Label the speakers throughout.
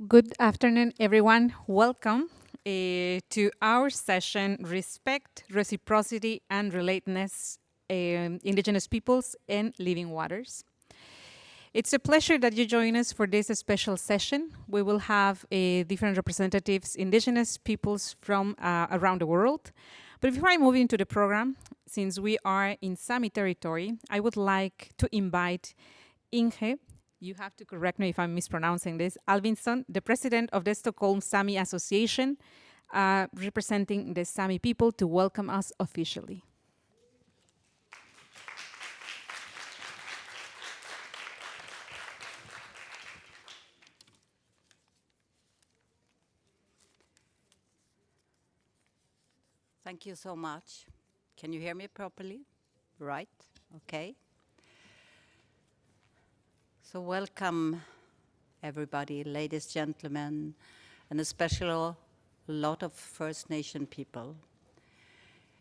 Speaker 1: Good afternoon, everyone. Welcome to our session, Respect, Reciprocity, and Relatedness, Indigenous Peoples and Living Waters. It's a pleasure that you join us for this special session. We will have different representatives, Indigenous peoples from around the world. But before I move into the program, since we are in Sami territory, I would like to invite Inge, you have to correct me if I'm mispronouncing this, Alvinsson, the president of the Stockholm Sami Association, representing the Sami people, to welcome us officially.
Speaker 2: Thank you so much. Can you hear me properly? Right, okay. So welcome everybody, ladies, gentlemen, and especially a lot of First Nation people.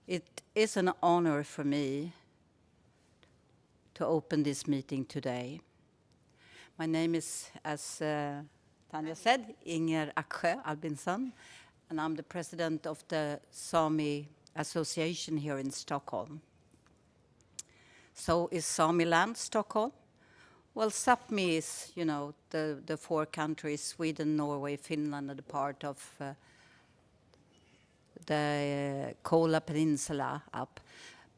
Speaker 2: It is an honor for me to open this meeting today. My name is, as Tanya said, Inger Aksjö Albinsson, and I'm the president of the Sami Association here in Stockholm. So is Sami land Stockholm? Well, Sápmi is, the four countries, Sweden, Norway, Finland, and a part of the Kola Peninsula up.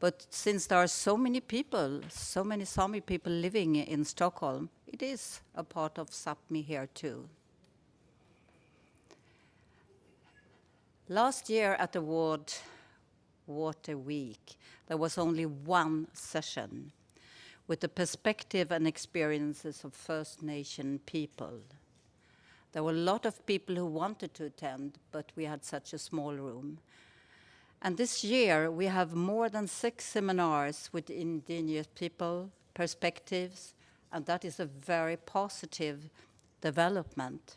Speaker 2: But since there are so many people, so many Sami people living in Stockholm, it is a part of Sápmi here too. Last year at the World Water Week, there was only one session with the perspective and experiences of First Nation people. There were a lot of people who wanted to attend, but we had such a small room. And this year, we have more than 6 seminars with Indigenous people, perspectives, and that is a very positive development.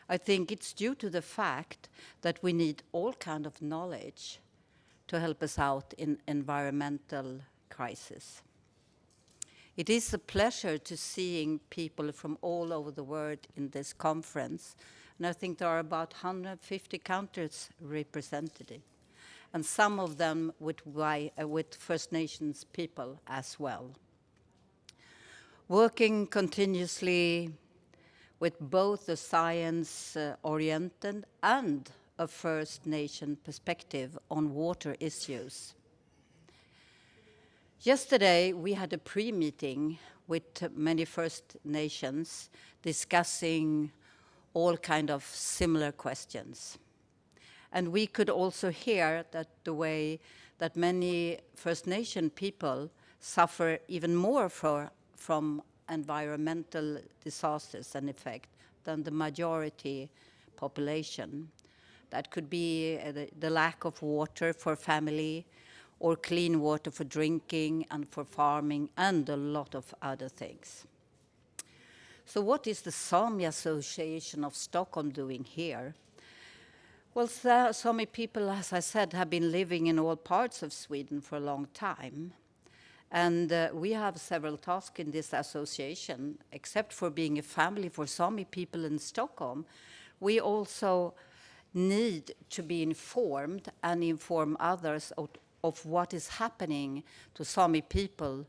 Speaker 2: I think it's due to the fact that we need all kind of knowledge to help us out in environmental crisis. It is a pleasure to seeing people from all over the world in this conference, and I think there are about 150 countries represented, and some of them with First Nations people as well. Working continuously with both the science-oriented and a First Nation perspective on water issues. Yesterday, we had a pre-meeting with many First Nations discussing all kind of similar questions. And we could also hear that the way that many First Nation people suffer even more from environmental disasters and effect than the majority population. That could be the lack of water for family, or clean water for drinking and for farming, and a lot of other things. So what is the Sami Association of Stockholm doing here? Well, Sami people, as I said, have been living in all parts of Sweden for a long time. And we have several tasks in this association. Except for being a family for Sami people in Stockholm, we also need to be informed and inform others of what is happening to Sami people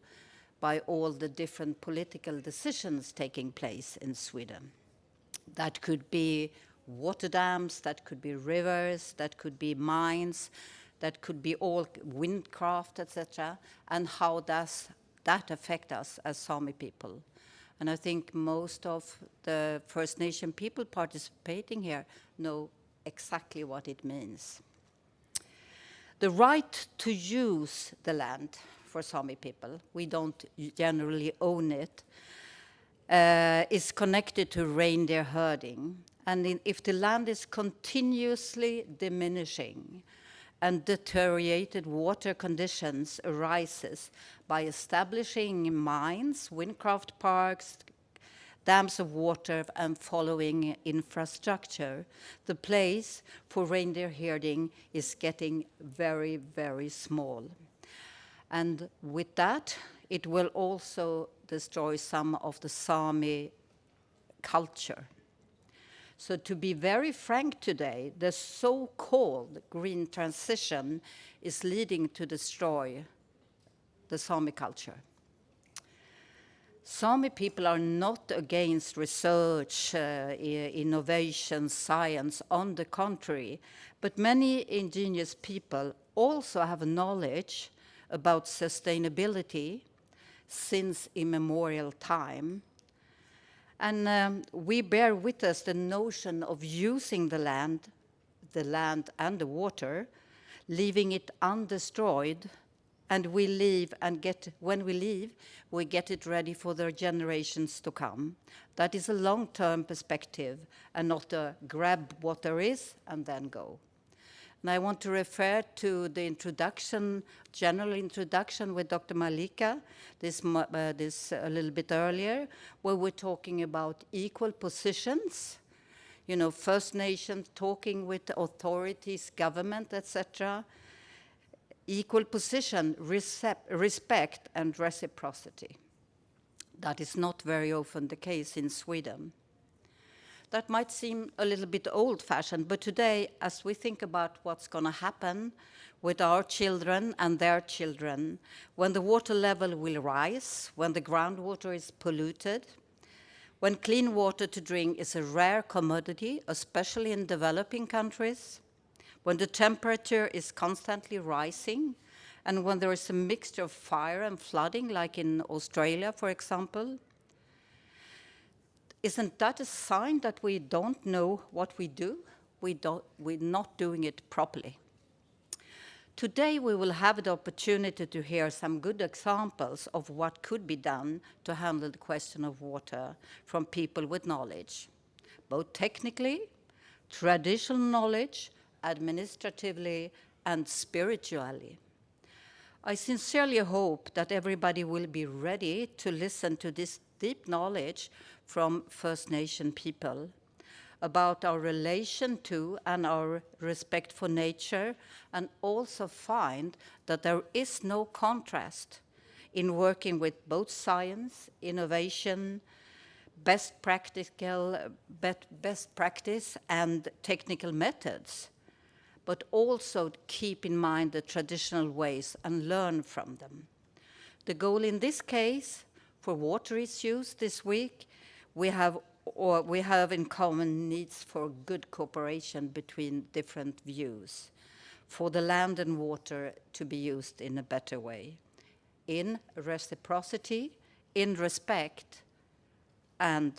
Speaker 2: by all the different political decisions taking place in Sweden. That could be water dams, that could be rivers, that could be mines, that could be all windcraft, etc. And how does that affect us as Sami people? And I think most of the First Nation people participating here know exactly what it means. The right to use the land for Sami people, we don't generally own it, is connected to reindeer herding. And if the land is continuously diminishing and deteriorated water conditions arises by establishing mines, windcraft parks, dams of water, and following infrastructure, the place for reindeer herding is getting very, very small. And with that, it will also destroy some of the Sami culture. So to be very frank today, the so-called green transition is leading to destroy the Sami culture. Sami people are not against research, innovation, science, on the contrary, but many indigenous people also have knowledge about sustainability since immemorial time. And we bear with us the notion of using the land and the water, leaving it undestroyed, and we leave and when we leave, we get it ready for the generations to come. That is a long-term perspective and not a grab what there is and then go. And I want to refer to the introduction, general introduction with Dr. Malika, this a little bit earlier, where we're talking about equal positions, you know, First Nations talking with authorities, government, etc., equal position, respect, and reciprocity. That is not very often the case in Sweden. That might seem a little bit old-fashioned, but today, as we think about what's going to happen with our children and their children, when the water level will rise, when the groundwater is polluted, when clean water to drink is a rare commodity, especially in developing countries, when the temperature is constantly rising, and when there is a mixture of fire and flooding, like in Australia, for example, isn't that a sign that we don't know what we do? We're not doing it properly. Today, we will have the opportunity to hear some good examples of what could be done to handle the question of water from people with knowledge, both technically, traditional knowledge, administratively, and spiritually. I sincerely hope that everybody will be ready to listen to this deep knowledge from First Nation people about our relation to and our respect for nature, and also find that there is no contrast in working with both science, innovation, best practice, and technical methods, but also keep in mind the traditional ways and learn from them. The goal in this case, for water issues this week, we have in common needs for good cooperation between different views, for the land and water to be used in a better way, in reciprocity, in respect, and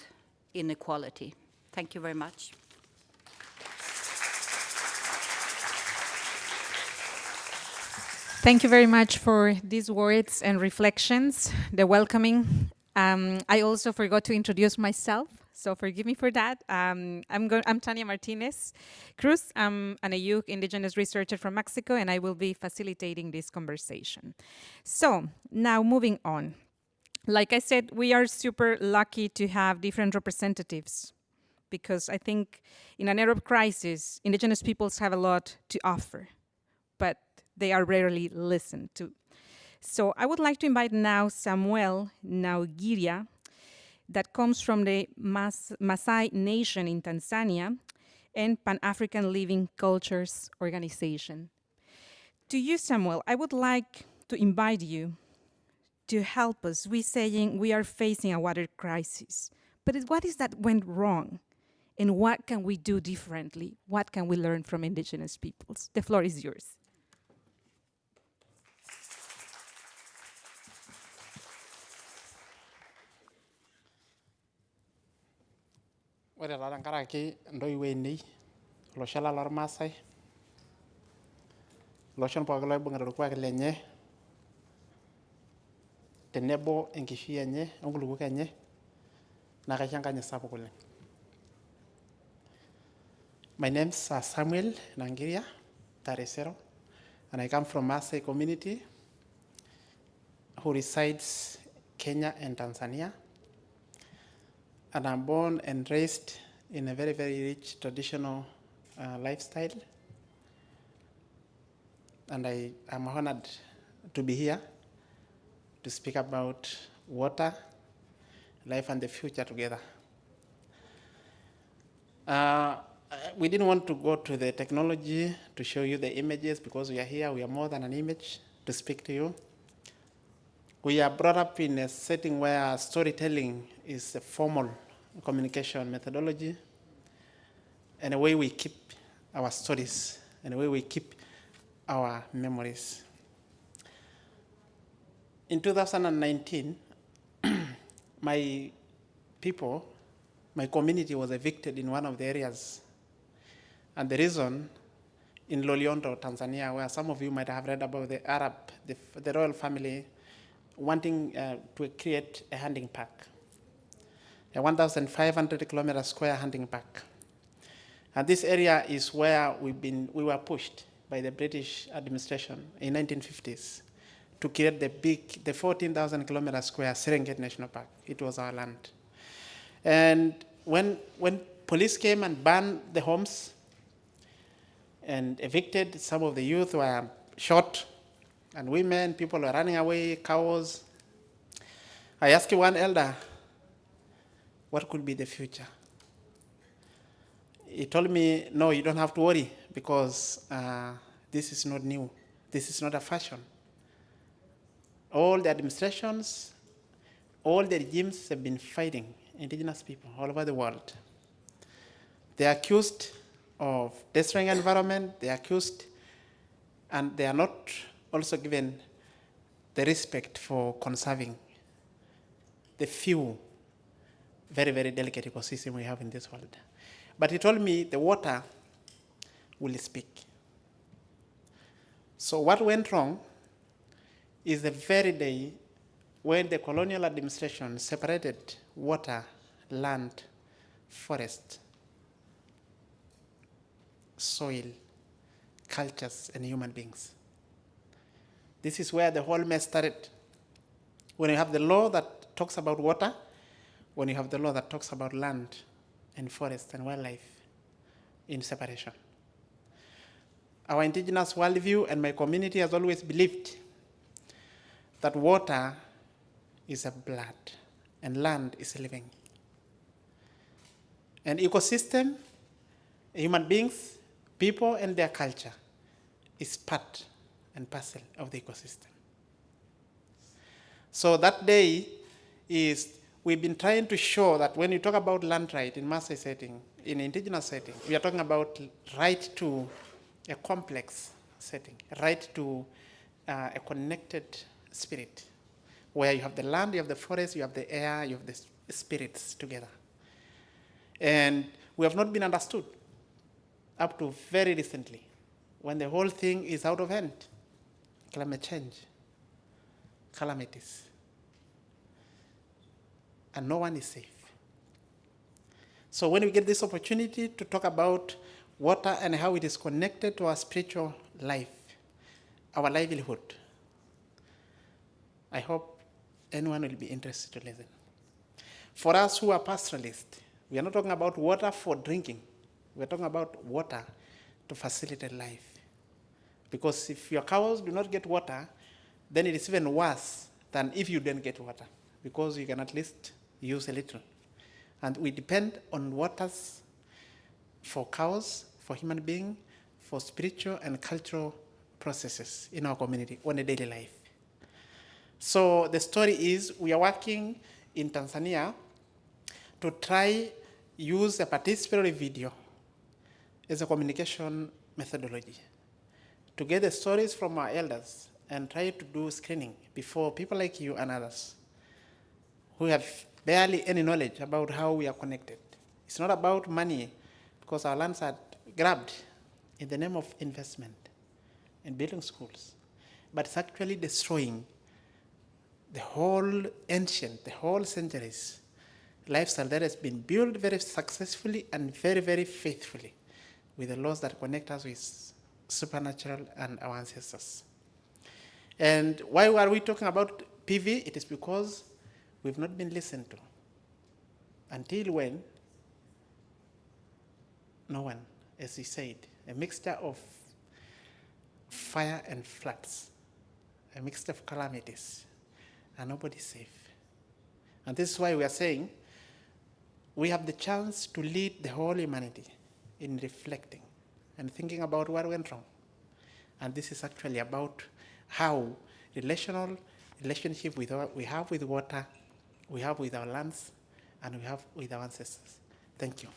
Speaker 2: in equality. Thank you very much.
Speaker 1: Thank you very much for these words and reflections, the welcoming. I also forgot to introduce myself, so forgive me for that. I'm Tania Martinez Cruz. I'm an AYUC indigenous researcher from Mexico, and I will be facilitating this conversation. So now moving on. Like I said, we are super lucky to have different representatives, because I think in an era of crisis, indigenous peoples have a lot to offer, but they are rarely listened to. So I would like to invite now Samuel Naugiria, that comes from the Maasai Nation in Tanzania and Pan-African Living Cultures Organization. To you, Samuel, I would like to invite you to help us. We're saying we are facing a water crisis, but what is that went wrong? And what can we do differently? What can we learn from indigenous peoples? The floor is yours.
Speaker 3: Ore taa tenkaraki ntoiwuo ainei, olosho lang lormaasai, iloshon pookin loibung'ita orkuak lenye tenebo enkishui enye onkulukuok enye, naa kaisho enkanyit sapuk oleng. My name is Samuel Nangiria Taresero, and I come from Maasai community who resides Kenya and Tanzania. And I'm born and raised in a very, very rich traditional lifestyle. And I am honored to be here to speak about water, life, and the future together. Uh, we didn't want to go to the technology to show you the images because we are here, we are more than an image to speak to you. We are brought up in a setting where storytelling is a formal communication methodology, and a way we keep our stories, and a way we keep our memories. In 2019, my people, my community was evicted in one of the areas. And the reason, in Loliondo, Tanzania, where some of you might have read about the Arab, the royal family wanting to create a hunting park, a 1,500 kilometer square hunting park. And this area is where we were pushed by the British administration in 1950s to create the 14,000 kilometer square Serengeti National Park. It was our land. And when police came and burned the homes and evicted, some of the youth were shot, and women, people were running away, cows. I asked one elder, what could be the future? He told me, no, you don't have to worry because this is not new. This is not a fashion. All the administrations, all the regimes have been fighting indigenous people all over the world. They are accused of destroying environment, they are accused, and they are not also given the respect for conserving the few very, very delicate ecosystem we have in this world. But he told me the water will speak. So what went wrong is the very day when the colonial administration separated water, land, forest, soil, cultures, and human beings. This is where the whole mess started. When you have the law that talks about water, when you have the law that talks about land and forest and wildlife in separation. Our indigenous worldview and my community has always believed that water is a blood and land is living. And ecosystem, human beings, people and their culture is part and parcel of the ecosystem. So that day is, we've been trying to show that when you talk about land right in Maasai setting, in indigenous setting, we are talking about right to a complex setting, right to a connected spirit, where you have the land, you have the forest, you have the air, you have the spirits together. And we have not been understood up to very recently, when the whole thing is out of hand. Climate change, calamities, and no one is safe. So when we get this opportunity to talk about water and how it is connected to our spiritual life, our livelihood, I hope anyone will be interested to listen. For us who are pastoralists, we are not talking about water for drinking. We are talking about water to facilitate life. Because if your cows do not get water, then it is even worse than if you didn't get water, because you can at least use a little. And we depend on waters for cows, for human beings, for spiritual and cultural processes in our community on a daily life. So the story is, we are working in Tanzania to try use a participatory video as a communication methodology to get the stories from our elders and try to do screening before people like you and others who have barely any knowledge about how we are connected. It's not about money, because our lands are grabbed in the name of investment and building schools, but it's actually destroying the whole ancient, the whole centuries lifestyle that has been built very successfully and very, very faithfully with the laws that connect us with supernatural and our ancestors. And why are we talking about PV? It is because we've not been listened to. Until when? No one, as he said, a mixture of fire and floods, a mixture of calamities, and nobody's safe. And this is why we are saying we have the chance to lead the whole humanity in reflecting and thinking about what went wrong. And this is actually about how relationship we have with water, we have with our lands, and we have with our ancestors. Thank you.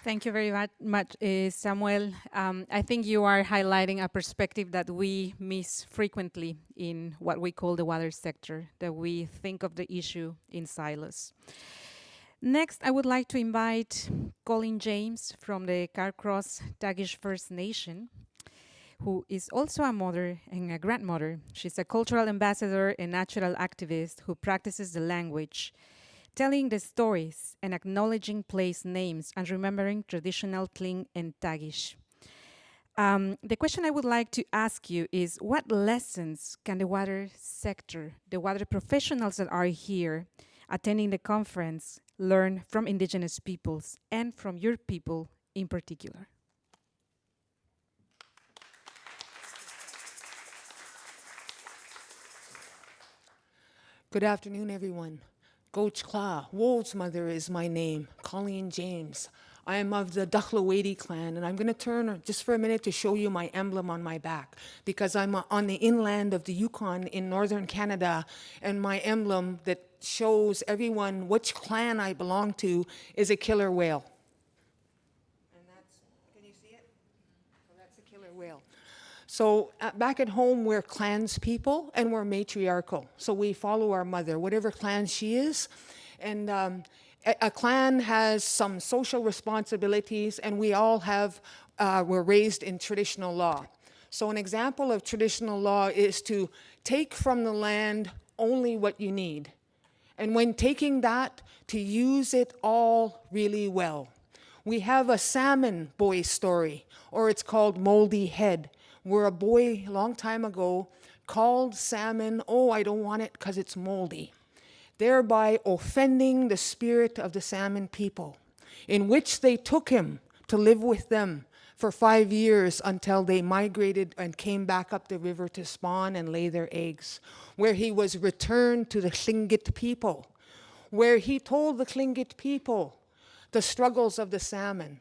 Speaker 1: Thank you very much, Samuel. I think you are highlighting a perspective that we miss frequently in what we call the water sector, that we think of the issue in silos. Next, I would like to invite Colin James from the Carcross Tagish First Nation, who is also a mother and a grandmother. She's a cultural ambassador and natural activist who practices the language, telling the stories and acknowledging place names and remembering traditional Tling and Tagish. The question I would like to ask you is, what lessons can the water sector, the water professionals that are here attending the conference, learn from Indigenous peoples and from your people in particular?
Speaker 4: Good afternoon, everyone. Goch Kla, Wolf's mother is my name, Colleen James. I am of the Duchlawady clan, and I'm going to turn just for a minute to show you my emblem on my back, because I'm on the inland of the Yukon in northern Canada, and my emblem that shows everyone which clan I belong to is a killer whale. And that's, can you see it? So that's a killer whale. So back at home, we're clans people and we're matriarchal. So we follow our mother, whatever clan she is. And a clan has some social responsibilities, and we all have, we're raised in traditional law. So an example of traditional law is to take from the land only what you need. And when taking that, to use it all really well. We have a salmon boy story, or it's called Moldy Head, where a boy a long time ago called salmon, oh, I don't want it because it's moldy, thereby offending the spirit of the salmon people, in which they took him to live with them for 5 years until they migrated and came back up the river to spawn and lay their eggs, where he was returned to the Tlingit people, where he told the Tlingit people the struggles of the salmon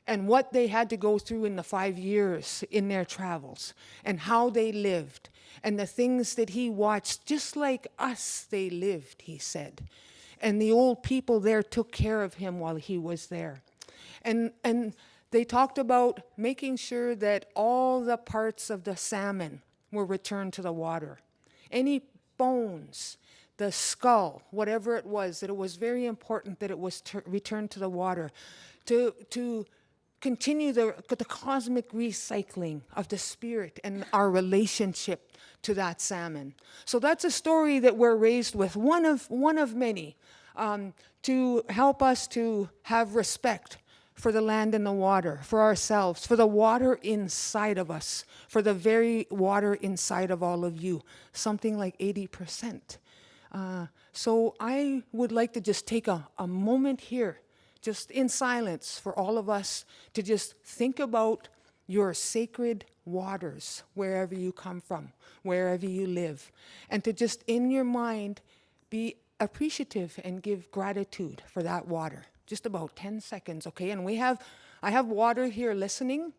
Speaker 4: and what they had to go through in the 5 years in their travels, and how they lived, and the things that he watched, just like us they lived, he said. And the old people there took care of him while he was there. And they talked about making sure that all the parts of the salmon were returned to the water. Any bones, the skull, whatever it was, that it was very important that it was returned to the water to continue the cosmic recycling of the spirit and our relationship to that salmon. So that's a story that we're raised with, one of many, to help us to have respect for the land and the water, for ourselves, for the water inside of us, for the very water inside of all of you, something like 80%. So I would like to just take a moment here, just in silence, for all of us to just think about your sacred waters, wherever you come from, wherever you live, and to just in your mind be appreciative and give gratitude for that water. Just about 10 seconds, okay? And I have water here listening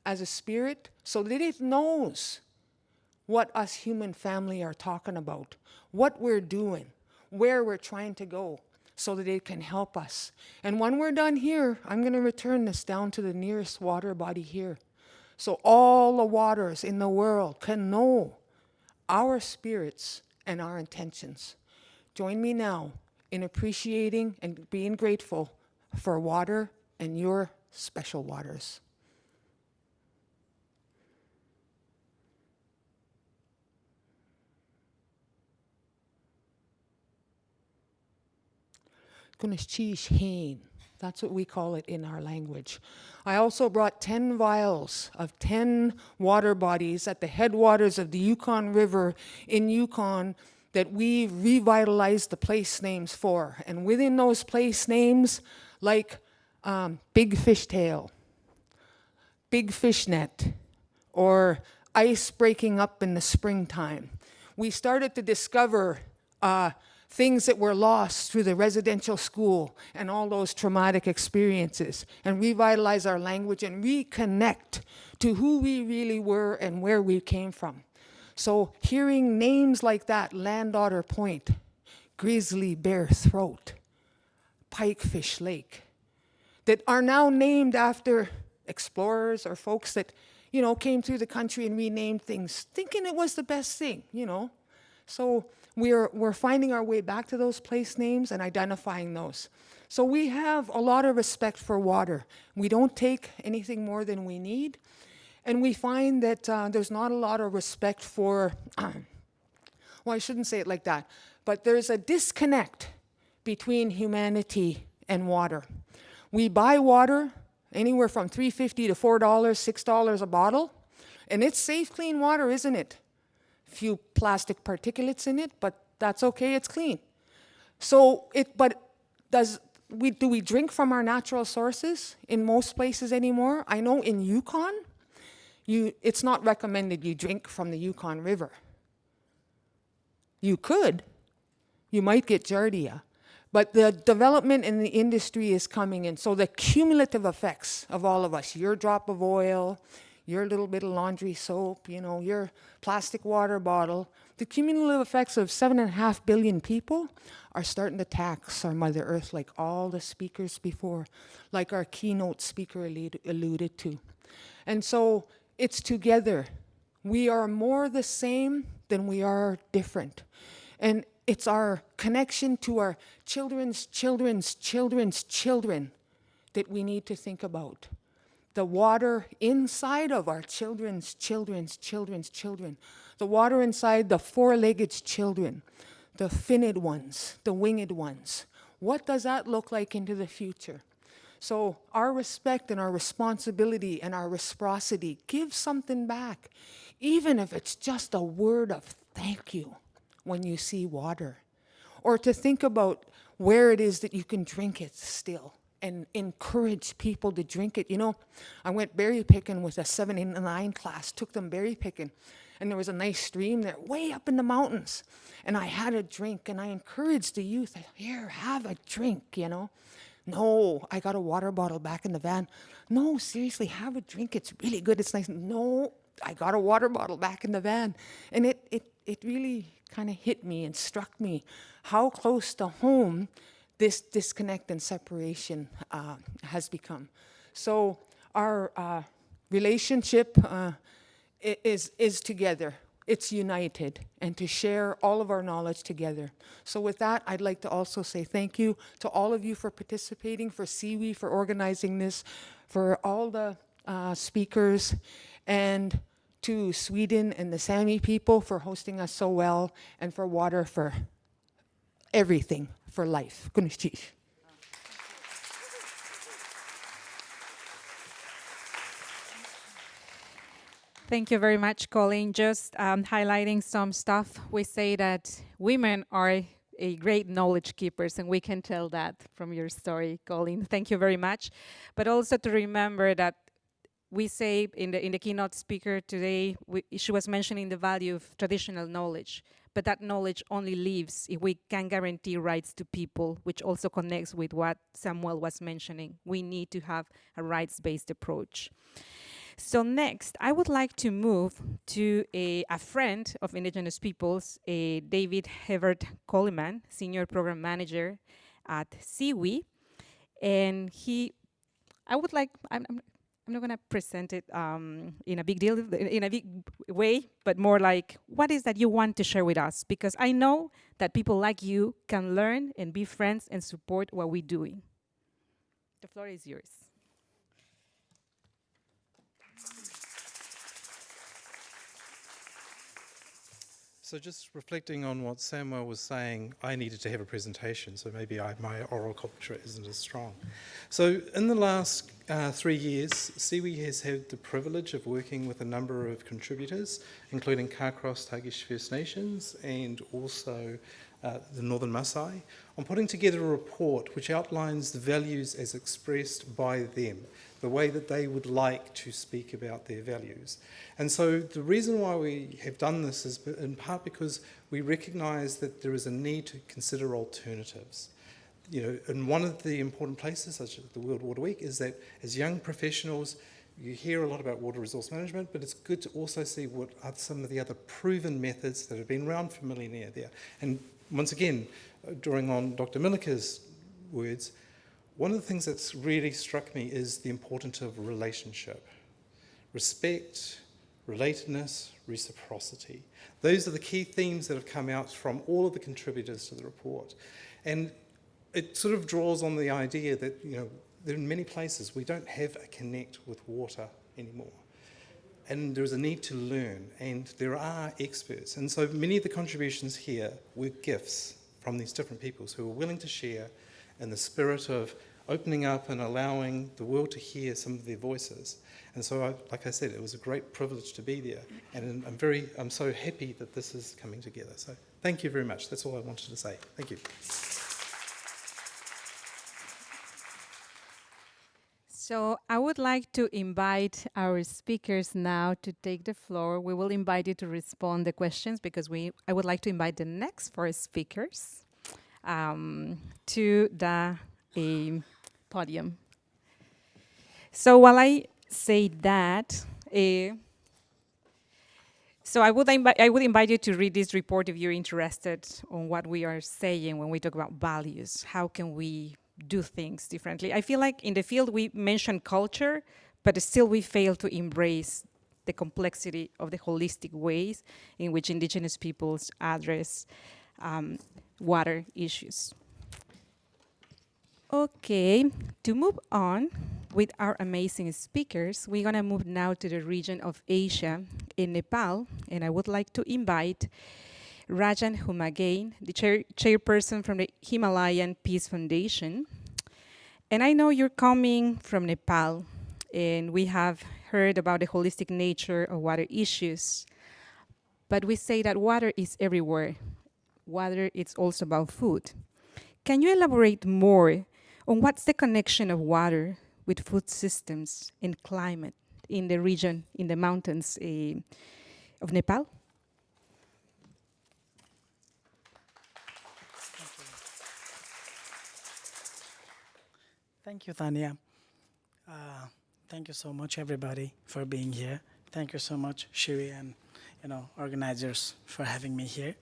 Speaker 4: as a spirit so that it knows what us human family are talking about, what we're doing, where we're trying to go, so that it can help us. And when we're done here, I'm going to return this down to the nearest water body here. So all the waters in the world can know our spirits and our intentions. Join me now in appreciating and being grateful for water and your special waters. That's what we call it in our language. I also brought 10 vials of 10 water bodies at the headwaters of the Yukon River in Yukon that we revitalized the place names for. And within those place names, like Big Fishtail, Big Fishnet, or ice breaking up in the springtime, We started to discover things that were lost through the residential school and all those traumatic experiences, and revitalize our language and reconnect to who we really were and where we came from. So hearing names like that, Land Otter Point, Grizzly Bear Throat, Pikefish Lake, that are now named after explorers or folks that, you know, came through the country and renamed things, thinking it was the best thing, you know. So we're finding our way back to those place names and identifying those. So we have a lot of respect for water. We don't take anything more than we need. And we find that there's not a lot of respect for, well, I shouldn't say it like that, but there's a disconnect between humanity and water. We buy water anywhere from $3.50 to $4, $6 a bottle, and it's safe, clean water, isn't it? Few plastic particulates in it, but that's okay, it's clean. So do we drink from our natural sources in most places anymore? I know in Yukon, it's not recommended you drink from the Yukon River. You could, you might get giardia, but the development in the industry is coming in. So the cumulative effects of all of us, your drop of oil, your little bit of laundry soap, you know, your plastic water bottle, the cumulative effects of 7.5 billion people are starting to tax our Mother Earth, like all the speakers before, like our keynote speaker alluded to. And so it's together. We are more the same than we are different. And it's our connection to our children's children's children's children that we need to think about. The water inside of our children's children's children's children. The water inside the four-legged children, the finned ones, the winged ones. What does that look like into the future? So our respect and our responsibility and our reciprocity, give something back, even if it's just a word of thank you when you see water, or to think about where it is that you can drink it still and encourage people to drink it. You know, I went berry picking with a 7 and 9 class, took them berry picking, and there was a nice stream there way up in the mountains, and I had a drink, and I encouraged the youth, here, have a drink, you know. No, I got a water bottle back in the van. No, seriously, have a drink. It's really good. It's nice. No, I got a water bottle back in the van. And it really kind of hit me and struck me how close to home this disconnect and separation has become. So our relationship is together. It's united, and to share all of our knowledge together. So with that, I'd like to also say thank you to all of you for participating, for Siwi, for organizing this, for all the speakers, and to Sweden and the Sami people for hosting us so well, and for water, for everything, for life. Kunishchish.
Speaker 1: Thank you very much, Colleen. Just highlighting some stuff, we say that women are a great knowledge keepers, and we can tell that from your story, Colleen. Thank you very much. But also to remember that we say in the keynote speaker today, she was mentioning the value of traditional knowledge, but that knowledge only lives if we can guarantee rights to people, which also connects with what Samuel was mentioning. We need to have a rights-based approach. So next, I would like to move to a friend of Indigenous Peoples, David Hebert Coleman, Senior Program Manager at Siwi. And I'm not gonna present it in a big deal, in a big way, but more like, what is that you want to share with us? Because I know that people like you can learn and be friends and support what we're doing. The floor is yours.
Speaker 5: So just reflecting on what Samuel was saying, I needed to have a presentation, so maybe my oral culture isn't as strong. So in the last 3 years, Siwi has had the privilege of working with a number of contributors, including Carcross Tagish First Nations and also the Northern Maasai, on putting together a report which outlines the values as expressed by them, the way that they would like to speak about their values. And so the reason why we have done this is in part because we recognise that there is a need to consider alternatives. You know, and one of the important places, such as the World Water Week, is that as young professionals, you hear a lot about water resource management, but it's good to also see what are some of the other proven methods that have been around for millennia there. And once again, drawing on Dr. Milika's words, one of the things that's really struck me is the importance of relationship. Respect, relatedness, reciprocity. Those are the key themes that have come out from all of the contributors to the report. And it sort of draws on the idea that, you know, in many places we don't have a connect with water anymore. And there's a need to learn, and there are experts. And so many of the contributions here were gifts from these different peoples who are willing to share in the spirit of opening up and allowing the world to hear some of their voices. And so, like I said, it was a great privilege to be there. And I'm so happy that this is coming together. So thank you very much. That's all I wanted to say. Thank you.
Speaker 1: So I would like to invite our speakers now to take the floor. We will invite you to respond the questions because I would like to invite the next 4 speakers to the podium. So while I say that, so I would invite you to read this report if you're interested on what we are saying when we talk about values. How can we do things differently? I feel like in the field we mention culture, but still we fail to embrace the complexity of the holistic ways in which Indigenous peoples address water issues. Okay, to move on with our amazing speakers, we're gonna move now to the region of Asia in Nepal, and I would like to invite Rajan Humagain, the chairperson from the Himalayan Peace Foundation. And I know you're coming from Nepal, and we have heard about the holistic nature of water issues, but we say that water is everywhere. Water is also about food. Can you elaborate more on what's the connection of water with food systems and climate in the region, in the mountains of Nepal?
Speaker 6: Thank you, Tanya. Thank you so much, everybody, for being here. Thank you so much, Shiri and organizers, for having me here.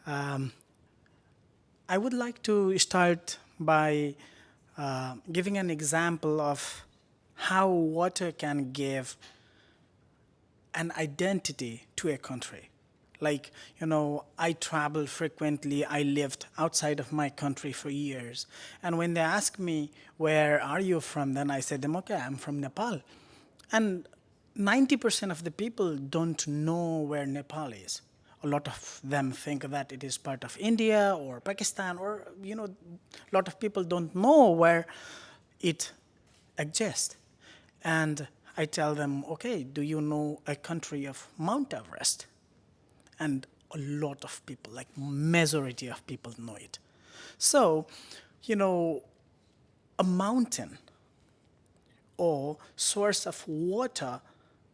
Speaker 6: I would like to start by giving an example of how water can give an identity to a country. Like, I travel frequently. I lived outside of my country for years. And when they ask me, where are you from? Then I said them, okay, I'm from Nepal. And 90% of the people don't know where Nepal is. A lot of them think that it is part of India or Pakistan, or, a lot of people don't know where it exists. And I tell them, okay, do you know a country of Mount Everest? And a lot of people, like majority of people, know it. So, a mountain or source of water,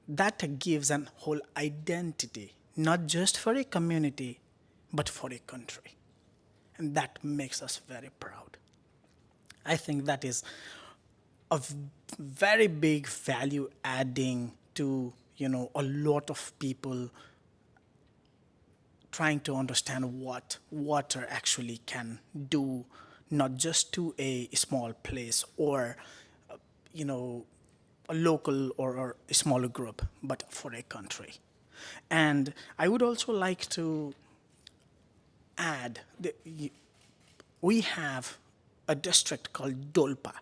Speaker 6: that gives an whole identity, not just for a community, but for a country. And that makes us very proud. I think that is a very big value adding to, a lot of people trying to understand what water actually can do, not just to a small place or, a local or a smaller group, but for a country. And I would also like to add that we have a district called Dolpa,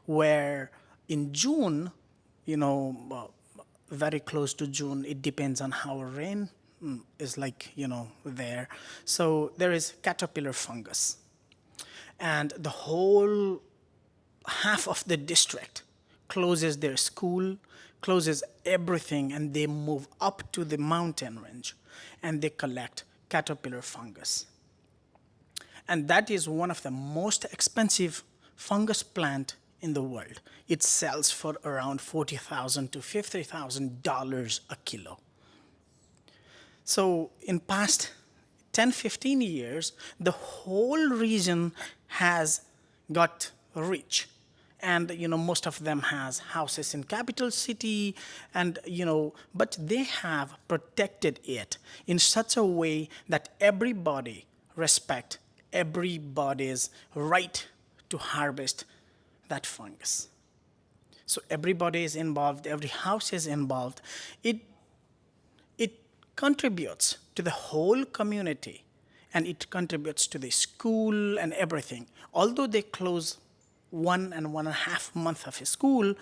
Speaker 6: where in June, very close to June, it depends on how rain is like, there. So there is caterpillar fungus. And the whole half of the district closes their school, closes everything, and they move up to the mountain range, and they collect caterpillar fungus. And that is one of the most expensive fungus plant in the world. It sells for around $40,000 to $50,000 a kilo. So in past 10, 15 years, the whole region has got rich. And, most of them has houses in capital city and, but they have protected it in such a way that everybody respect everybody's right to harvest that fungus. So everybody is involved, every house is involved. It contributes to the whole community, and it contributes to the school and everything. Although they close 1.5 months of school,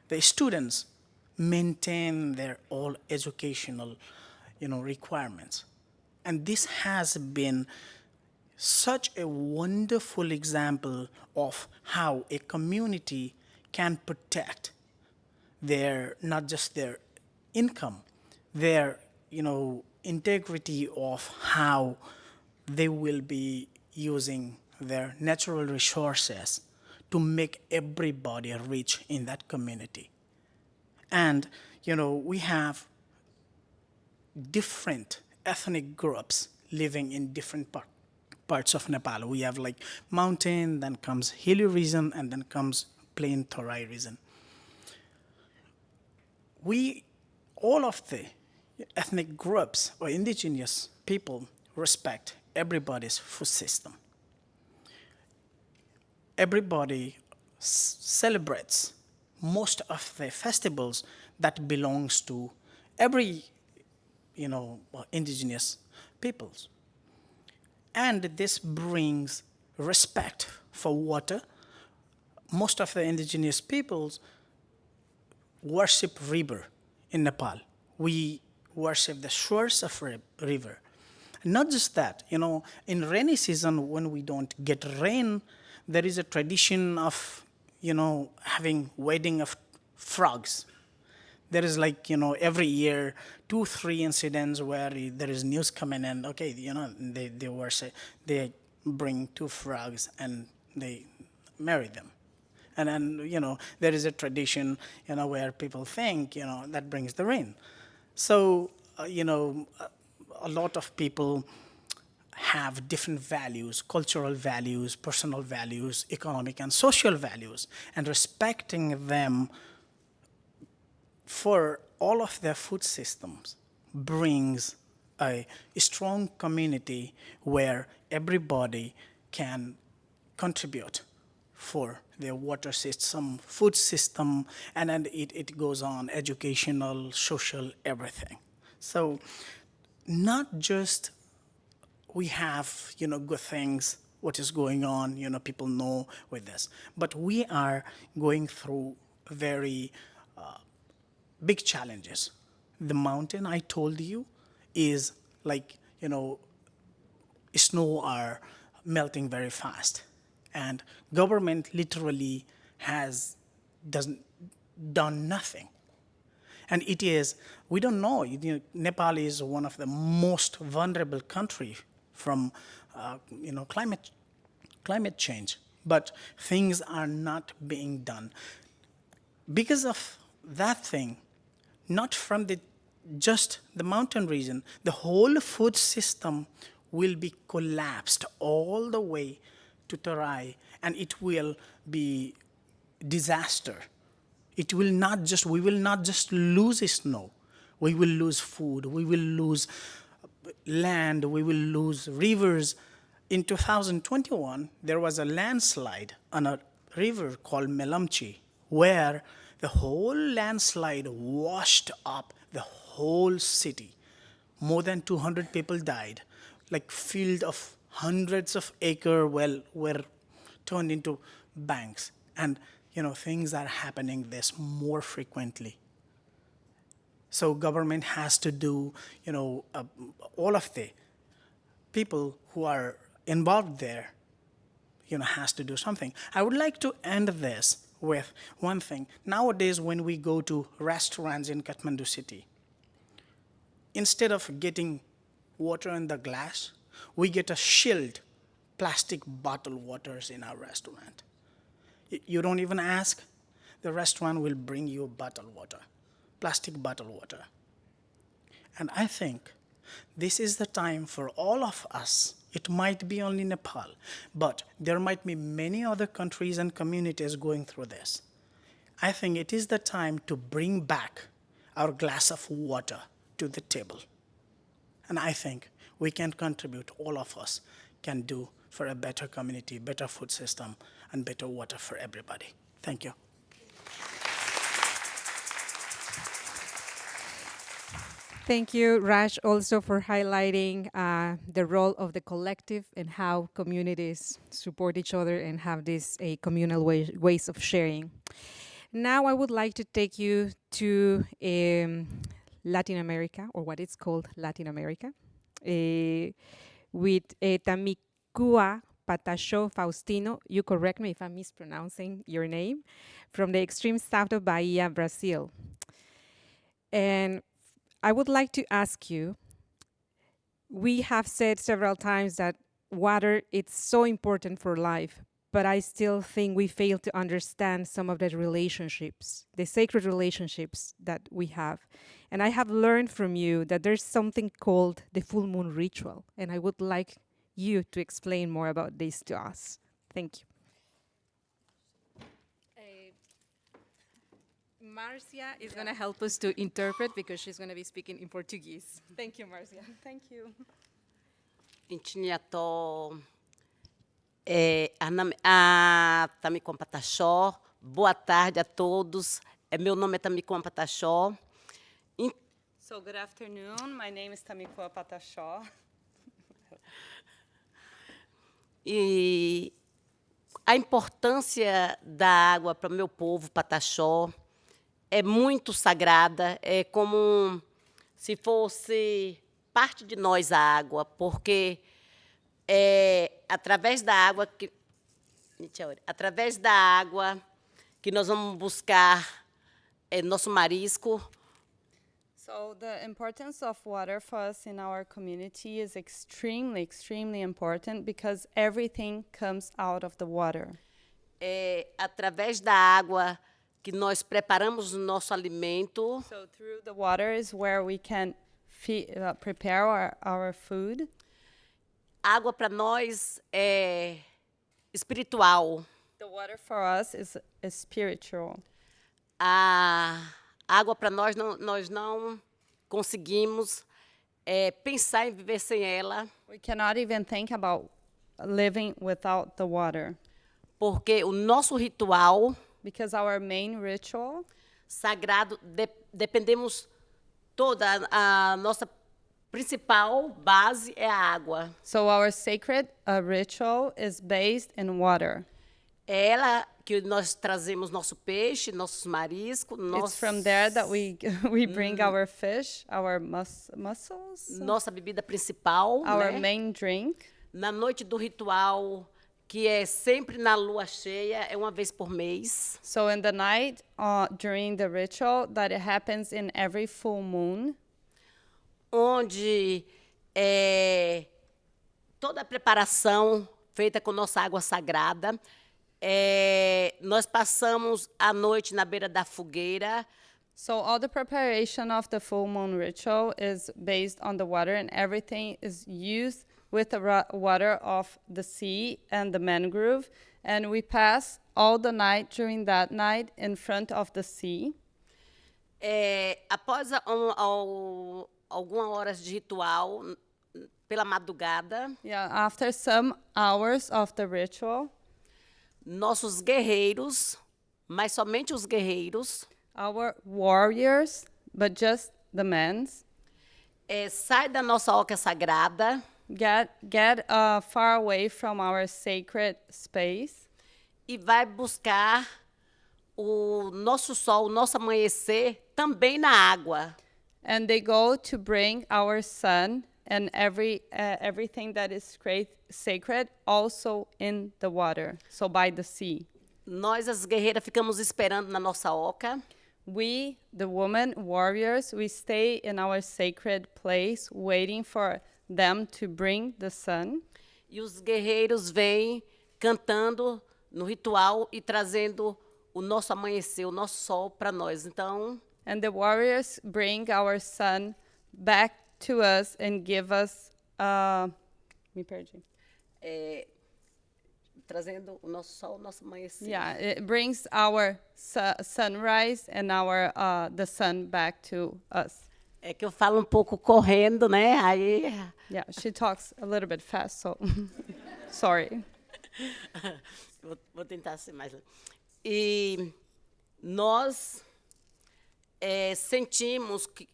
Speaker 6: the students maintain their all educational, requirements. And this has been such a wonderful example of how a community can protect their, not just their income, their, integrity of how they will be using their natural resources to make everybody rich in that community. And, we have different ethnic groups living in different parts of Nepal. We have like mountain, then comes hilly region, and then comes plain Thorai region. All of the ethnic groups or indigenous people respect everybody's food system. Everybody celebrates most of the festivals that belongs to every, indigenous peoples. And this brings respect for water. Most of the indigenous peoples worship river in Nepal. We worship the shores of river. Not just that, in rainy season when we don't get rain, there is a tradition of, having wedding of frogs. There is like, every year, 2-3 incidents where there is news coming in, okay, they worship, they bring 2 frogs and they marry them. And then, there is a tradition, where people think, that brings the rain. So, a lot of people have different values, cultural values, personal values, economic and social values, and respecting them for all of their food systems brings a strong community where everybody can contribute for their water system, food system, and then it goes on, educational, social, everything. So not just we have, good things, what is going on, people know with this, but we are going through very big challenges. The mountain I told you is like, snow are melting very fast. And government literally doesn't done nothing. And it is, we don't know, Nepal is one of the most vulnerable country from, climate change. But things are not being done. Because of that thing, not from just the mountain region, the whole food system will be collapsed all the way to Tarai, and it will be disaster. We will not just lose snow. We will lose food. We will lose land. We will lose rivers. In 2021, there was a landslide on a river called Melamchi, where the whole landslide washed up the whole city. More than 200 people died. Like field of hundreds of acres were turned into banks. And, things are happening this more frequently. So government has to do, all of the people who are involved there, has to do something. I would like to end this with one thing. Nowadays, when we go to restaurants in Kathmandu city, instead of getting water in the glass, we get a chilled plastic bottle waters in our restaurant. You don't even ask, the restaurant will bring you bottled water, plastic bottled water. And I think this is the time for all of us. It might be only Nepal, but there might be many other countries and communities going through this. I think it is the time to bring back our glass of water to the table. And I think we can contribute, all of us can do for a better community, better food system, and better water for everybody. Thank you.
Speaker 1: Thank you, Raj, also for highlighting the role of the collective and how communities support each other and have these communal ways of sharing. Now I would like to take you to Latin America, or what is called Latin America, with Tamikua Patasho Faustino. You correct me if I'm mispronouncing your name, from the extreme south of Bahia, Brazil. And I would like to ask you, we have said several times that water is so important for life, but I still think we fail to understand some of the relationships, the sacred relationships that we have. And I have learned from you that there's something called the full moon ritual, and I would like you to explain more about this to us. Thank you. Marcia is going to help us to interpret because she's going to be speaking in Portuguese. Thank you, Marcia.
Speaker 7: Thank you.
Speaker 8: Intiniato Tamikon Pataxó. Boa tarde a todos. Meu nome é Tamikon Pataxó.
Speaker 7: So good afternoon. My name is Tamikua Patashaw.
Speaker 8: E a importância da água para o meu povo Pataxó é muito sagrada, é como se fosse parte de nós a água, porque é através da água que nós vamos buscar nosso marisco.
Speaker 7: So the importance of water for us in our community is extremely, extremely important because everything comes out of the water.
Speaker 8: É através da água que nós preparamos o nosso alimento.
Speaker 7: So through the water is where we can prepare our food.
Speaker 8: Água para nós é espiritual.
Speaker 7: The water for us is spiritual.
Speaker 8: A água para nós não conseguimos pensar em viver sem ela.
Speaker 7: We cannot even think about living without the water.
Speaker 8: Porque o nosso ritual
Speaker 7: Because our main ritual
Speaker 8: sagrado, dependemos toda a nossa principal base é a água.
Speaker 7: So our sacred ritual is based in water.
Speaker 8: É ela que nós trazemos nosso peixe, nossos mariscos.
Speaker 7: It's from there that we bring our fish, our mussels,
Speaker 8: nossa bebida principal,
Speaker 7: our
Speaker 8: né?
Speaker 7: main drink.
Speaker 8: Na noite do ritual, que é sempre na lua cheia, é uma vez por mês.
Speaker 7: So in the night, during the ritual, that it happens in every full moon,
Speaker 8: onde toda a preparação feita com nossa água sagrada, nós passamos a noite na beira da fogueira.
Speaker 7: So all the preparation of the full moon ritual is based on the water, and everything is used with the water of the sea and the mangrove. And we pass all the night during that night in front of the sea.
Speaker 8: Após algumas horas de ritual, pela madrugada,
Speaker 7: After some hours of the ritual,
Speaker 8: nossos guerreiros, mas somente os guerreiros,
Speaker 7: our warriors, but just the men,
Speaker 8: sai da nossa oca sagrada,
Speaker 7: get far away from our sacred space
Speaker 8: e vai buscar o nosso sol, o nosso amanhecer também na água.
Speaker 7: and they go to bring our sun and everything that is sacred also in the water, so by the sea.
Speaker 8: Nós, as guerreiras, ficamos esperando na nossa oca.
Speaker 7: We, the women warriors, we stay in our sacred place waiting for them to bring the sun.
Speaker 8: E os guerreiros vêm cantando no ritual e trazendo o nosso amanhecer, o nosso sol para nós. Então,
Speaker 7: And the warriors bring our sun back to us and give us, me perdi.
Speaker 8: trazendo o nosso sol, o nosso amanhecer.
Speaker 7: Yeah, it brings our sunrise and our the sun back to us.
Speaker 8: É que eu falo um pouco correndo, né? Aí
Speaker 7: Yeah, she talks a little bit fast, so sorry.
Speaker 8: vou tentar ser mais. E nós sentimos que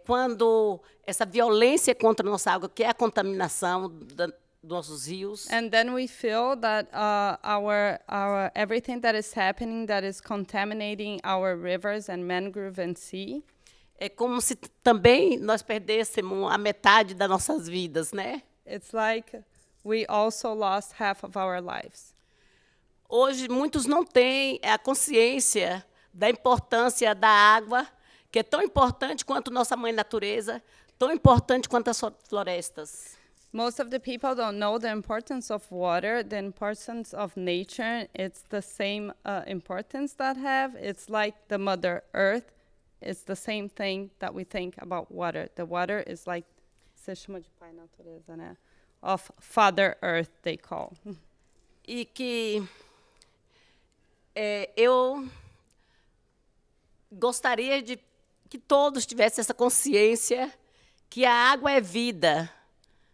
Speaker 8: quando essa violência contra a nossa água, que é a contaminação dos nossos rios,
Speaker 7: And then we feel that our everything that is happening that is contaminating our rivers and mangrove and sea.
Speaker 8: é como se também nós perdêssemos a metade das nossas vidas, né?
Speaker 7: It's like we also lost half of our lives.
Speaker 8: Hoje, muitos não têm a consciência da importância da água, que é tão importante quanto nossa mãe natureza, tão importante quanto as florestas.
Speaker 7: Most of the people don't know the importance of water, the importance of nature. It's the same importance that have. It's like the Mother Earth. It's the same thing that we think about water. The water is like, se chama de pai natureza, né? Of Father Earth, they call.
Speaker 8: E que eu gostaria de que todos tivessem essa consciência que a água é vida.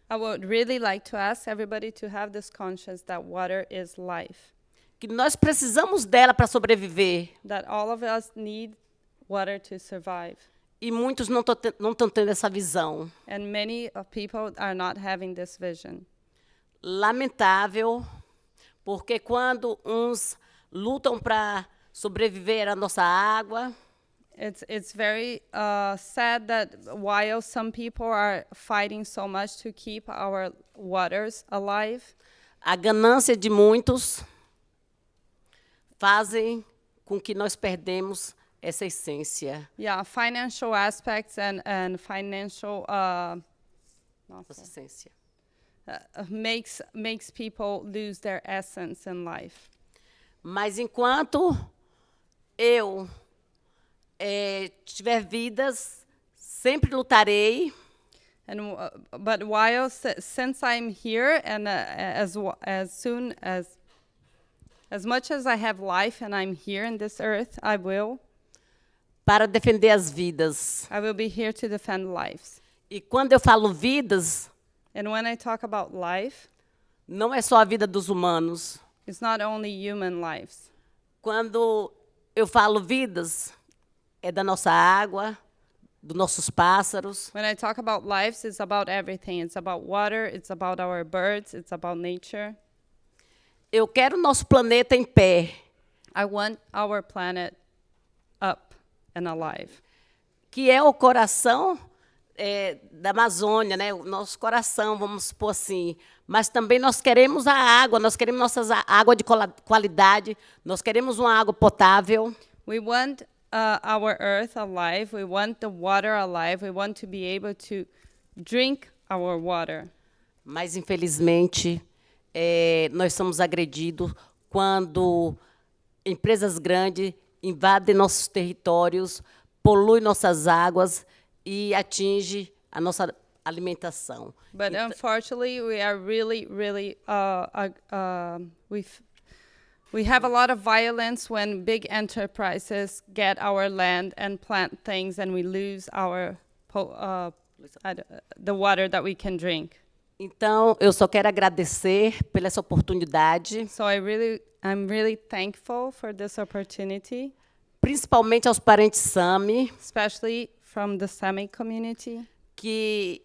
Speaker 7: I would really like to ask everybody to have this conscience that water is life.
Speaker 8: Que nós precisamos dela para sobreviver.
Speaker 7: That all of us need water to survive.
Speaker 8: E muitos não estão tendo essa visão.
Speaker 7: And many people are not having this vision.
Speaker 8: Lamentável, porque quando uns lutam para sobreviver à nossa água,
Speaker 7: It's very sad that while some people are fighting so much to keep our waters alive,
Speaker 8: a ganância de muitos fazem com que nós perdemos essa essência.
Speaker 7: yeah, financial aspects and financial
Speaker 8: Nossa essência.
Speaker 7: makes people lose their essence in life.
Speaker 8: Mas enquanto eu tiver vidas, sempre lutarei.
Speaker 7: And but while since I'm here and as much as I have life and I'm here in this earth, I will
Speaker 8: Para defender as vidas.
Speaker 7: be here to defend lives.
Speaker 8: E quando eu falo vidas,
Speaker 7: And when I talk about life,
Speaker 8: não é só a vida dos humanos.
Speaker 7: it's not only human lives.
Speaker 8: Quando eu falo vidas, é da nossa água, dos nossos pássaros,
Speaker 7: When I talk about lives, it's about everything. It's about water, it's about our birds, it's about nature.
Speaker 8: eu quero o nosso planeta em pé,
Speaker 7: I want our planet up and alive.
Speaker 8: que é o coração da Amazônia, né? O nosso coração, vamos supor assim. Mas também nós queremos a água, nós queremos nossa água de qualidade, nós queremos uma água potável.
Speaker 7: We want our earth alive. We want the water alive. We want to be able to drink our water.
Speaker 8: Mas, infelizmente, nós somos agredidos quando empresas grandes invadem nossos territórios, poluem nossas águas e atingem a nossa alimentação.
Speaker 7: But unfortunately, we are really we have a lot of violence when big enterprises get our land and plant things, and we lose our the water that we can drink.
Speaker 8: Então, eu só quero agradecer pela essa oportunidade,
Speaker 7: So I'm really thankful for this opportunity,
Speaker 8: principalmente aos parentes Sami,
Speaker 7: especially from the Sami community,
Speaker 8: que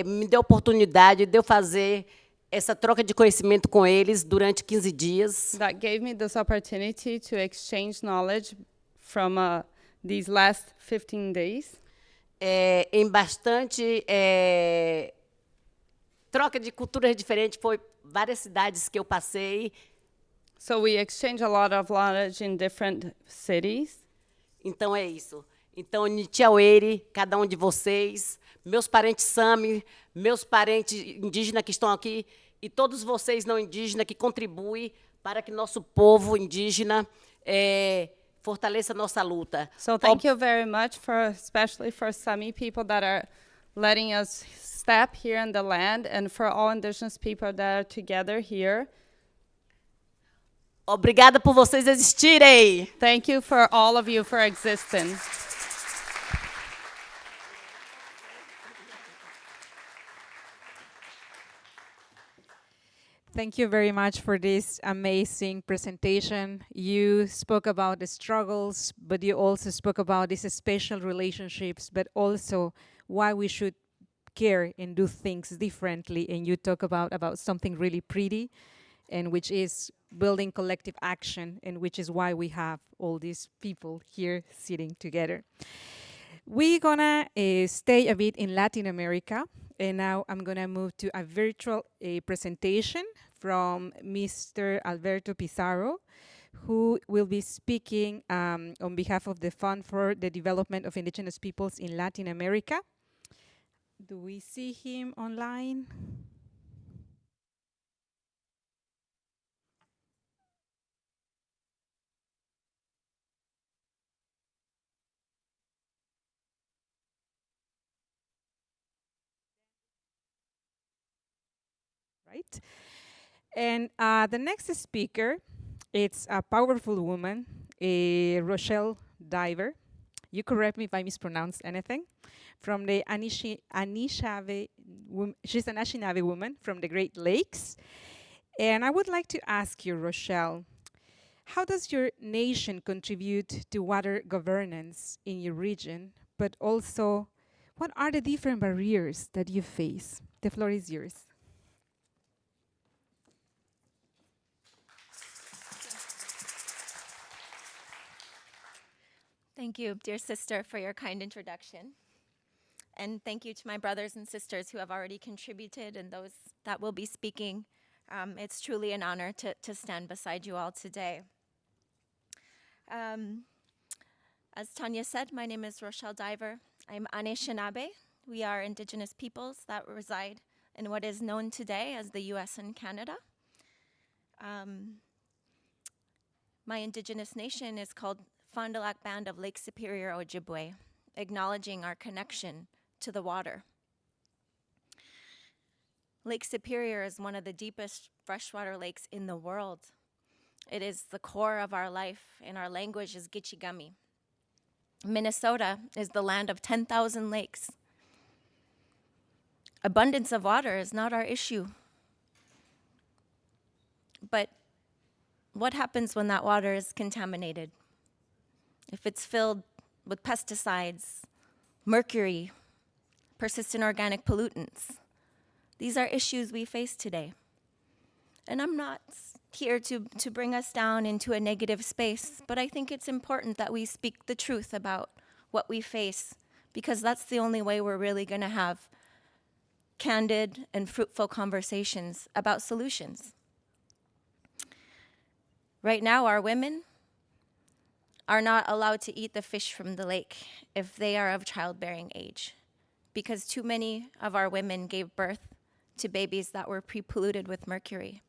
Speaker 8: me deu a oportunidade de eu fazer essa troca de conhecimento com eles durante 15 dias.
Speaker 7: that gave me this opportunity to exchange knowledge from these last 15 days.
Speaker 8: Em bastante troca de culturas diferentes, foi várias cidades que eu passei.
Speaker 7: So we exchange a lot of knowledge in different cities.
Speaker 8: Então, é isso. Então, Nitiaueri, cada um de vocês, meus parentes Sami, meus parentes indígenas que estão aqui, e todos vocês não indígenas que contribuem para que nosso povo indígena fortaleça nossa luta.
Speaker 7: So thank you very much, especially for Sami people that are letting us step here in the land, and for all indigenous people that are together here.
Speaker 8: Obrigada por vocês existirem.
Speaker 7: Thank you for all of you for existing.
Speaker 1: Thank you very much for this amazing presentation. You spoke about the struggles, but you also spoke about these special relationships, but also why we should care and do things differently. And you talk about something really pretty, and which is building collective action, and which is why we have all these people here sitting together. We're gonna stay a bit in Latin America, and now I'm gonna move to a virtual presentation from Mr. Alberto Pizarro, who will be speaking on behalf of the Fund for the Development of Indigenous Peoples in Latin America. Do we see him online? Right. And the next speaker, it's a powerful woman, Rochelle Diver. You correct me if I mispronounce anything. From the Anishinaabe, she's an Anishinaabe woman from the Great Lakes. And I would like to ask you, Rochelle, how does your nation contribute to water governance in your region? But also, what are the different barriers that you face? The floor is yours.
Speaker 9: Thank you, dear sister, for your kind introduction. And thank you to my brothers and sisters who have already contributed and those that will be speaking. It's truly an honor to stand beside you all today. As Tanya said, my name is Rochelle Diver. I'm Anishinaabe. We are indigenous peoples that reside in what is known today as the US and Canada. My indigenous nation is called Fond du Lac Band of Lake Superior Ojibwe, acknowledging our connection to the water. Lake Superior is one of the deepest freshwater lakes in the world. It is the core of our life, and our language is Gitchigami. Minnesota is the land of 10,000 lakes. Abundance of water is not our issue. But what happens when that water is contaminated? If it's filled with pesticides, mercury, persistent organic pollutants, these are issues we face today. And I'm not here to bring us down into a negative space, but I think it's important that we speak the truth about what we face, because that's the only way we're really going to have candid and fruitful conversations about solutions. Right now, our women are not allowed to eat the fish from the lake if they are of childbearing age, because too many of our women gave birth to babies that were pre-polluted with mercury,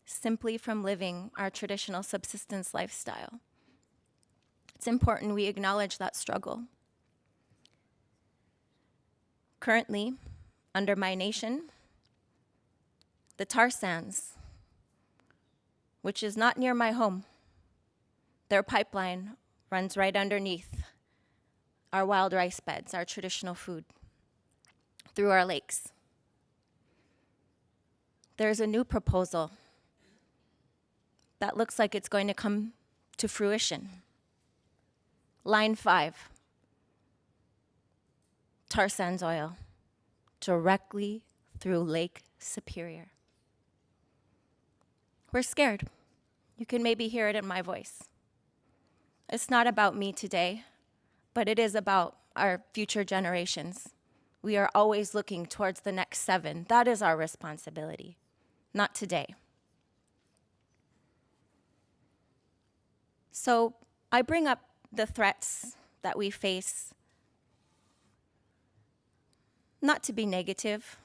Speaker 9: simply from living our traditional subsistence lifestyle. It's important we acknowledge that struggle. Currently, under my nation, the tar sands, which is not near my home, their pipeline runs right underneath our wild rice beds, our traditional food, through our lakes. There's a new proposal that looks like it's going to come to fruition. Line 5, tar sands oil, directly through Lake Superior. We're scared. You can maybe hear it in my voice. It's not about me today, but it is about our future generations. We are always looking towards the next 7. That is our responsibility, not today. So I bring up the threats that we face, not to be negative,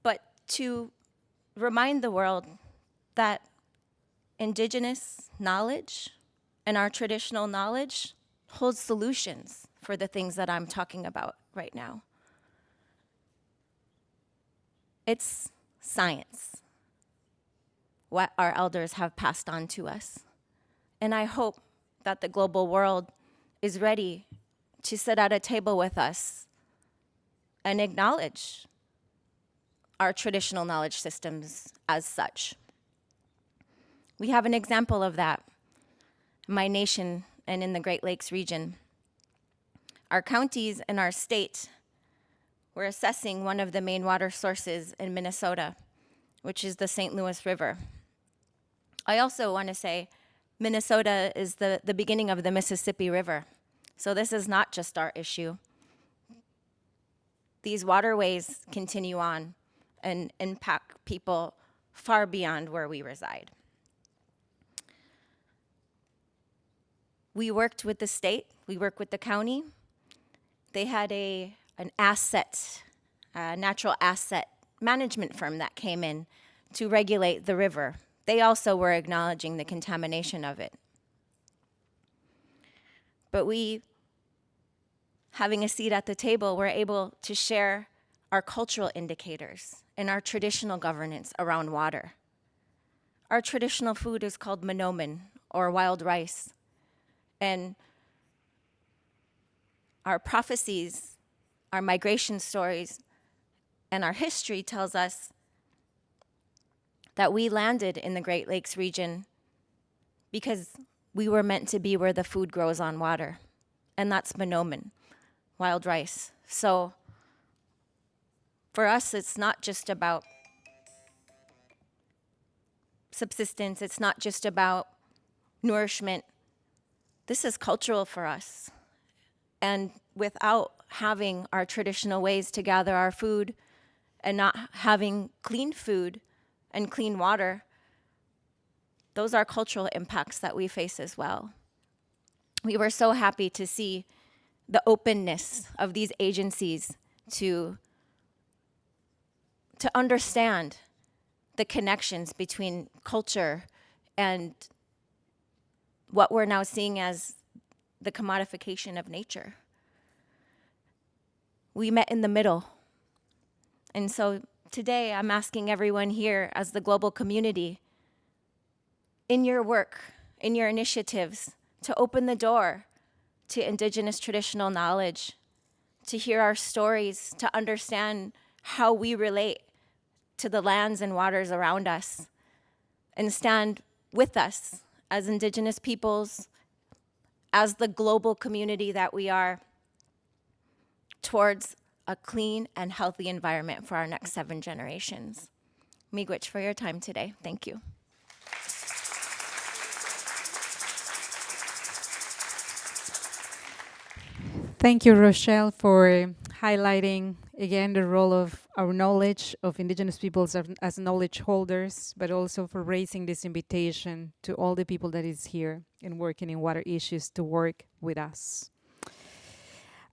Speaker 9: but to remind the world that indigenous knowledge and our traditional knowledge holds solutions for the things that I'm talking about right now. It's science, what our elders have passed on to us. And I hope that the global world is ready to sit at a table with us and acknowledge our traditional knowledge systems as such. We have an example of that in my nation and in the Great Lakes region. Our counties and our state were assessing one of the main water sources in Minnesota, which is the St. Louis River. I also want to say Minnesota is the beginning of the Mississippi River. So this is not just our issue. These waterways continue on and impact people far beyond where we reside. We worked with the state, we worked with the county. They had an natural asset management firm that came in to regulate the river. They also were acknowledging the contamination of it. But we, having a seat at the table, were able to share our cultural indicators and our traditional governance around water. Our traditional food is called monomen, or wild rice. And our prophecies, our migration stories, and our history tells us that we landed in the Great Lakes region because we were meant to be where the food grows on water. And that's monomen, wild rice. So for us, it's not just about subsistence, it's not just about nourishment. This is cultural for us. And without having our traditional ways to gather our food and not having clean food and clean water, those are cultural impacts that we face as well. We were so happy to see the openness of these agencies to understand the connections between culture and what we're now seeing as the commodification of nature. We met in the middle. And so today I'm asking everyone here as the global community, in your work, in your initiatives, to open the door to indigenous traditional knowledge, to hear our stories, to understand how we relate to the lands and waters around us, and stand with us as indigenous peoples, as the global community that we are, towards a clean and healthy environment for our next 7 generations. Miigwech for your time today. Thank you.
Speaker 1: Thank you, Rochelle, for highlighting again the role of our knowledge of Indigenous peoples as knowledge holders, but also for raising this invitation to all the people that is here and working in water issues to work with us.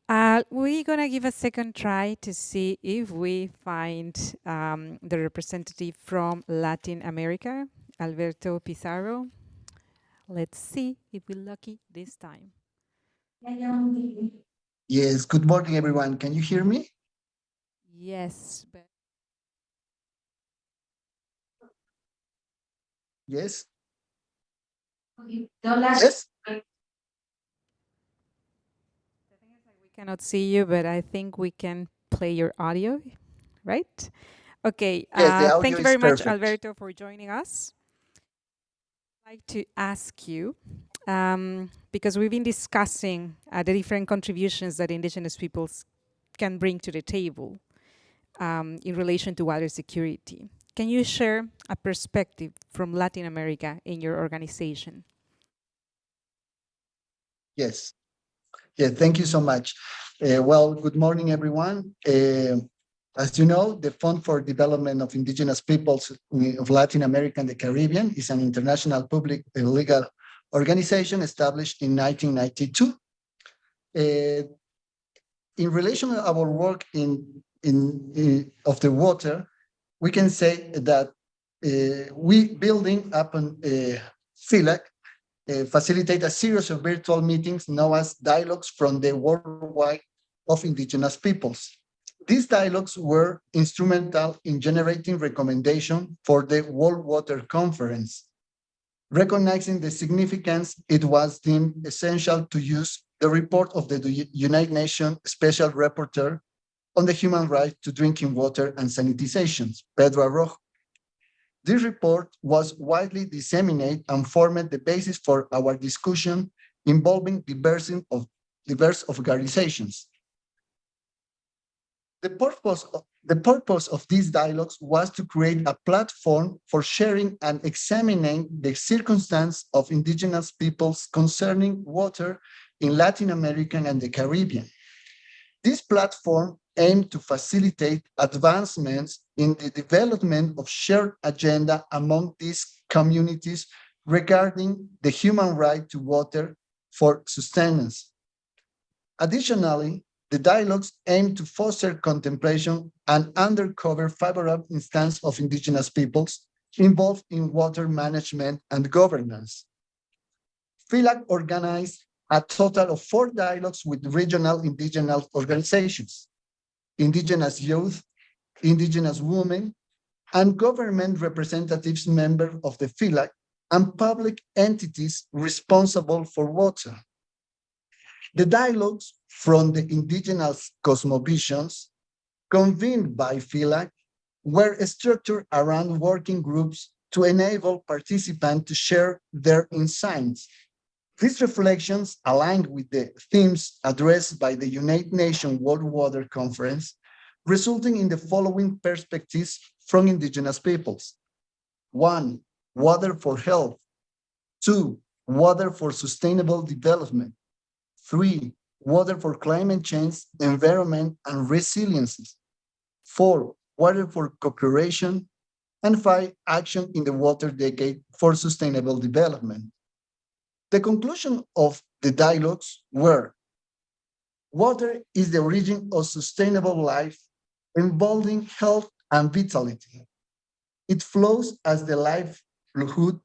Speaker 1: We're gonna give a second try to see if we find the representative from Latin America, Alberto Pizarro. Let's see if we're lucky this time.
Speaker 10: Yes, good morning, everyone. Can you hear me?
Speaker 1: Yes.
Speaker 10: Yes? Yes?
Speaker 1: We cannot see you, but I think we can play your audio, right? Okay.
Speaker 10: Yes, the audio
Speaker 1: thank you
Speaker 10: is
Speaker 1: very much,
Speaker 10: perfect.
Speaker 1: Alberto, for joining us. I'd like to ask you, because we've been discussing the different contributions that Indigenous peoples can bring to the table in relation to water security. Can you share a perspective from Latin America in your organization?
Speaker 10: Yes. Yeah, thank you so much. Well, good morning, everyone. As you know, the Fund for Development of Indigenous Peoples of Latin America and the Caribbean is an international public legal organization established in 1992. In relation to our work in of the water, we can say that we building upon FILAC facilitate a series of virtual meetings known as dialogues from the worldwide of indigenous peoples. These dialogues were instrumental in generating recommendations for the World Water Conference. Recognizing the significance, it was deemed essential to use the report of the United Nations Special Rapporteur on the human right to drinking water and sanitization, Pedro Arrojo. This report was widely disseminated and formed the basis for our discussion involving diverse organizations. The purpose of these dialogues was to create a platform for sharing and examining the circumstance of indigenous peoples concerning water in Latin America and the Caribbean. This platform aimed to facilitate advancements in the development of shared agenda among these communities regarding the human right to water for sustenance. Additionally, the dialogues aim to foster contemplation and undercover favorable instance of indigenous peoples involved in water management and governance. FILAC organized a total of 4 dialogues with regional indigenous organizations, indigenous youth, indigenous women, and government representatives members of the FILAC and public entities responsible for water. The dialogues from the indigenous cosmovisions convened by FILAC were structured around working groups to enable participants to share their insights. These reflections aligned with the themes addressed by the United Nations World Water Conference, resulting in the following perspectives from indigenous peoples. 1, water for health. 2, water for sustainable development. 3, water for climate change, environment, and resilience. 4, water for co-creation. And 5, action in the water decade for sustainable development. The conclusion of the dialogues were: water is the origin of sustainable life, involving health and vitality. It flows as the livelihood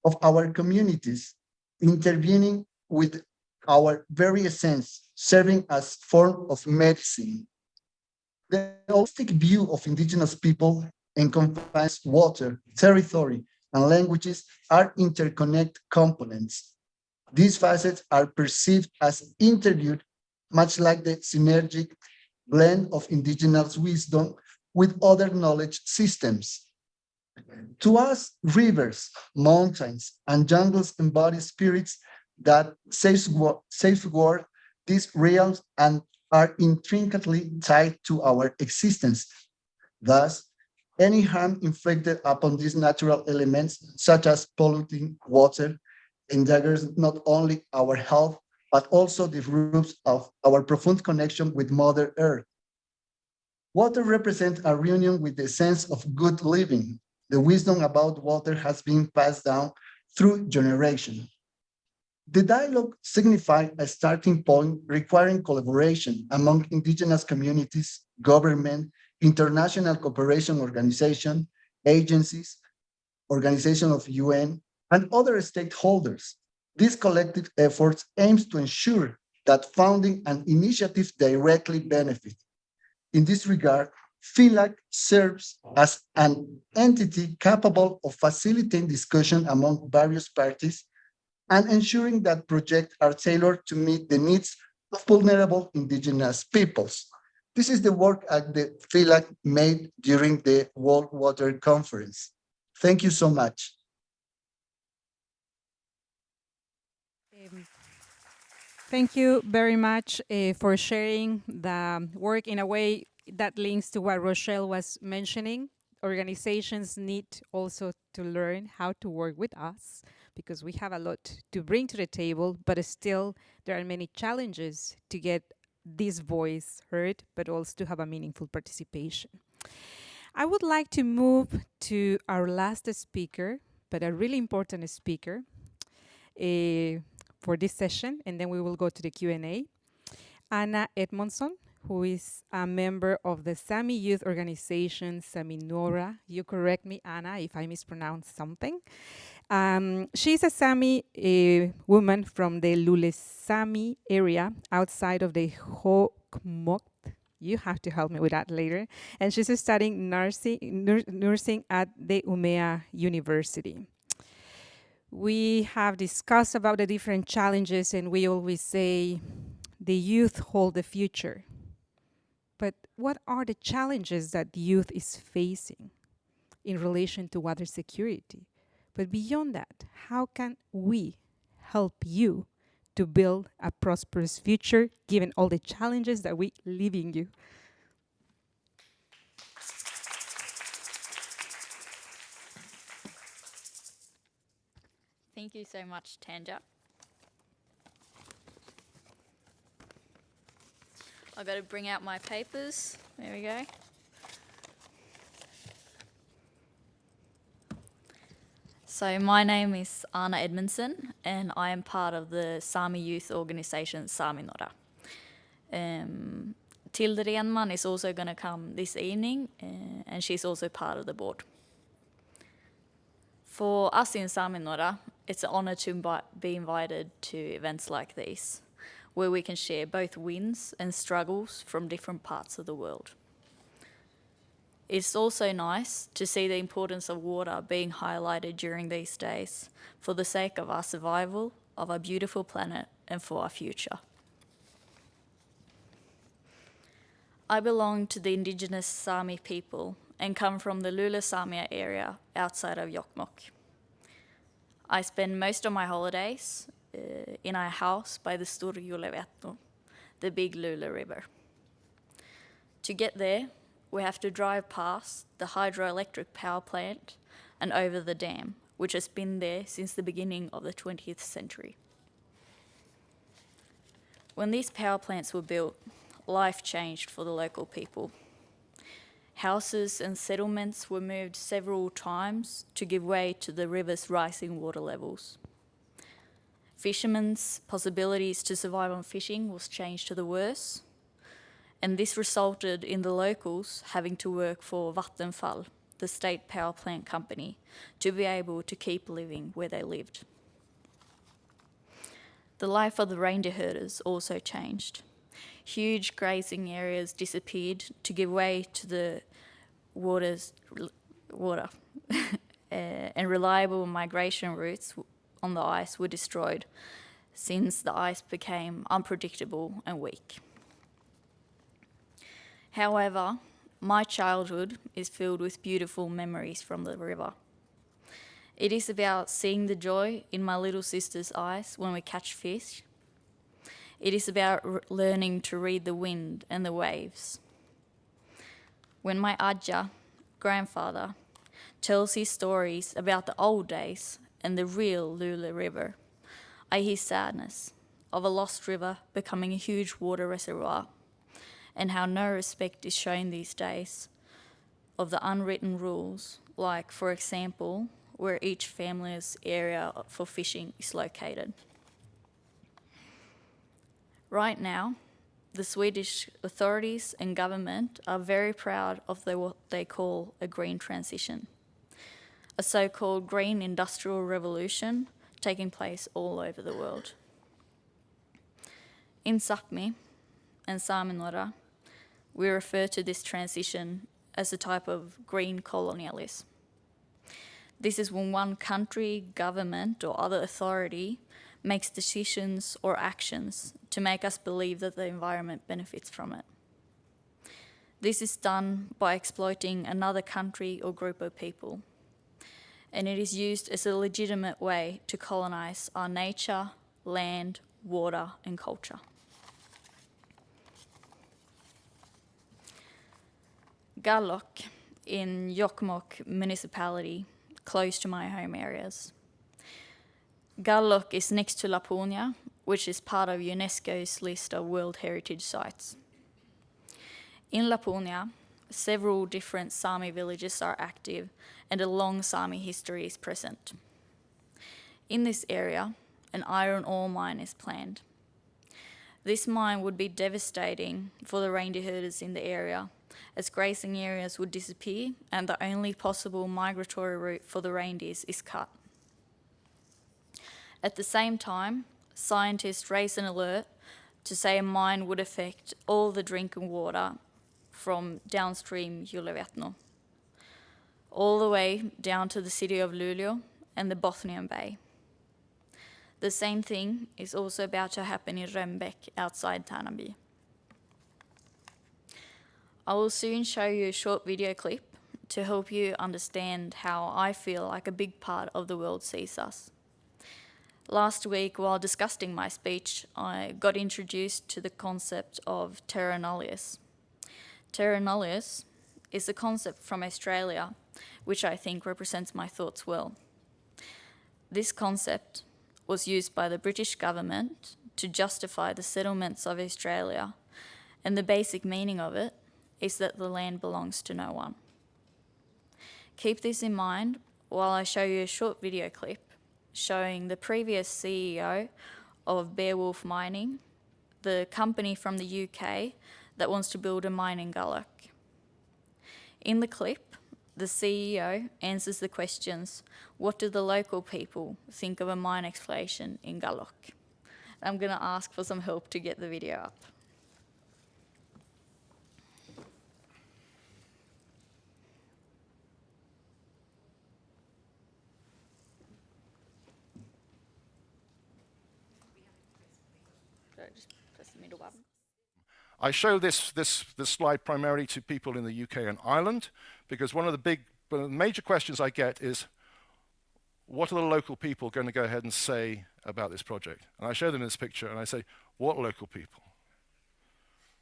Speaker 10: of our communities, intervening with our very essence, serving as form of medicine. The holistic view of indigenous people encompasses water, territory, and languages are interconnected components. These facets are perceived as interviewed, much like the synergic blend of indigenous wisdom with other knowledge systems. To us, rivers, mountains, and jungles embody spirits that safeguard these realms and are intricately tied to our existence. Thus, any harm inflicted upon these natural elements, such as polluting water, endangers not only our health, but also the roots of our profound connection with Mother Earth. Water represents a reunion with the sense of good living. The wisdom about water has been passed down through generations. The dialogue signified a starting point requiring collaboration among indigenous communities, government, international cooperation organizations, agencies, organization of UN, and other stakeholders. This collective effort aims to ensure that funding and initiatives directly benefit. In this regard, FILAC serves as an entity capable of facilitating discussion among various parties and ensuring that projects are tailored to meet the needs of vulnerable indigenous peoples. This is the work that the FILAC made during the World Water Conference. Thank you so much.
Speaker 1: Thank you very much for sharing the work in a way that links to what Rochelle was mentioning. Organizations need also to learn how to work with us because we have a lot to bring to the table, but still there are many challenges to get this voice heard, but also to have a meaningful participation. I would like to move to our last speaker, but a really important speaker for this session, and then we will go to the Q&A. Anna Edmondson, who is a member of the Sami youth organization, Sami Nora. You correct me, Anna, if I mispronounce something. She's a Sami woman from the Lulesami area outside of the Hokmok. You have to help me with that later. And she's studying nursing at the Umea University. We have discussed about the different challenges, and we always say the youth hold the future. But what are the challenges that the youth is facing in relation to water security? But beyond that, how can we help you to build a prosperous future given all the challenges that we leaving you?
Speaker 11: Thank you so much, Tanja. I've got to bring out my papers. There we go. So my name is Anna Edmondson, and I am part of the Sami youth organisation Sami Nora. Tilde Renman is also going to come this evening, and she's also part of the board. For us in Sami Nora, it's an honour to be invited to events like these, where we can share both wins and struggles from different parts of the world. It's also nice to see the importance of water being highlighted during these days for the sake of our survival of our beautiful planet and for our future. I belong to the Indigenous Sami people and come from the Lulesamia area outside of Jokkmokk. I spend most of my holidays in our house by the Storjulevetno, the big Lule River. To get there, we have to drive past the hydroelectric power plant and over the dam, which has been there since the beginning of the 20th century. When these power plants were built, life changed for the local people. Houses and settlements were moved several times to give way to the river's rising water levels. Fishermen's possibilities to survive on fishing was changed to the worse, and this resulted in the locals having to work for Vattenfall, the state power plant company, to be able to keep living where they lived. The life of the reindeer herders also changed. Huge grazing areas disappeared to give way to the water, and reliable migration routes on the ice were destroyed since the ice became unpredictable and weak. However, my childhood is filled with beautiful memories from the river. It is about seeing the joy in my little sister's eyes when we catch fish. It is about learning to read the wind and the waves. When my Ajja, grandfather, tells his stories about the old days and the real Lule River, I hear sadness of a lost river becoming a huge water reservoir, and how no respect is shown these days of the unwritten rules, like, for example, where each family's area for fishing is located. Right now, the Swedish authorities and government are very proud of what they call a green transition, a so-called green industrial revolution taking place all over the world. In Sápmi and Sami Nora, we refer to this transition as a type of green colonialism. This is when one country, government, or other authority makes decisions or actions to make us believe that the environment benefits from it. This is done by exploiting another country or group of people, and it is used as a legitimate way to colonize our nature, land, water, and culture. Gallok in Jokkmokk municipality, close to my home areas. Gallok is next to Laponia, which is part of UNESCO's list of World Heritage Sites. In Laponia, several different Sami villages are active and a long Sami history is present. In this area, an iron ore mine is planned. This mine would be devastating for the reindeer herders in the area, as grazing areas would disappear and the only possible migratory route for the reindeers is cut. At the same time, scientists raised an alert to say a mine would affect all the drinking water from downstream Julevetno, all the way down to the city of Luleå and the Bothnian Bay. The same thing is also about to happen in Rönnbäck outside Tärnaby. I will soon show you a short video clip to help you understand how I feel like a big part of the world sees us. Last week, while discussing my speech, I got introduced to the concept of terra nullius. Terra nullius is a concept from Australia, which I think represents my thoughts well. This concept was used by the British government to justify the settlements of Australia, and the basic meaning of it is that the land belongs to no one. Keep this in mind while I show you a short video clip showing the previous CEO of Beowulf Mining, the company from the UK that wants to build a mine in Gallac. In the clip, the CEO answers the questions, what do the local people think of a mine exploration in Gallac? I'm going to ask for some help to get the video up. Just press the middle button.
Speaker 12: I show this slide primarily to people in the UK and Ireland, because one of the major questions I get is, what are the local people going to go ahead and say about this project? And I show them this picture and I say, what local people?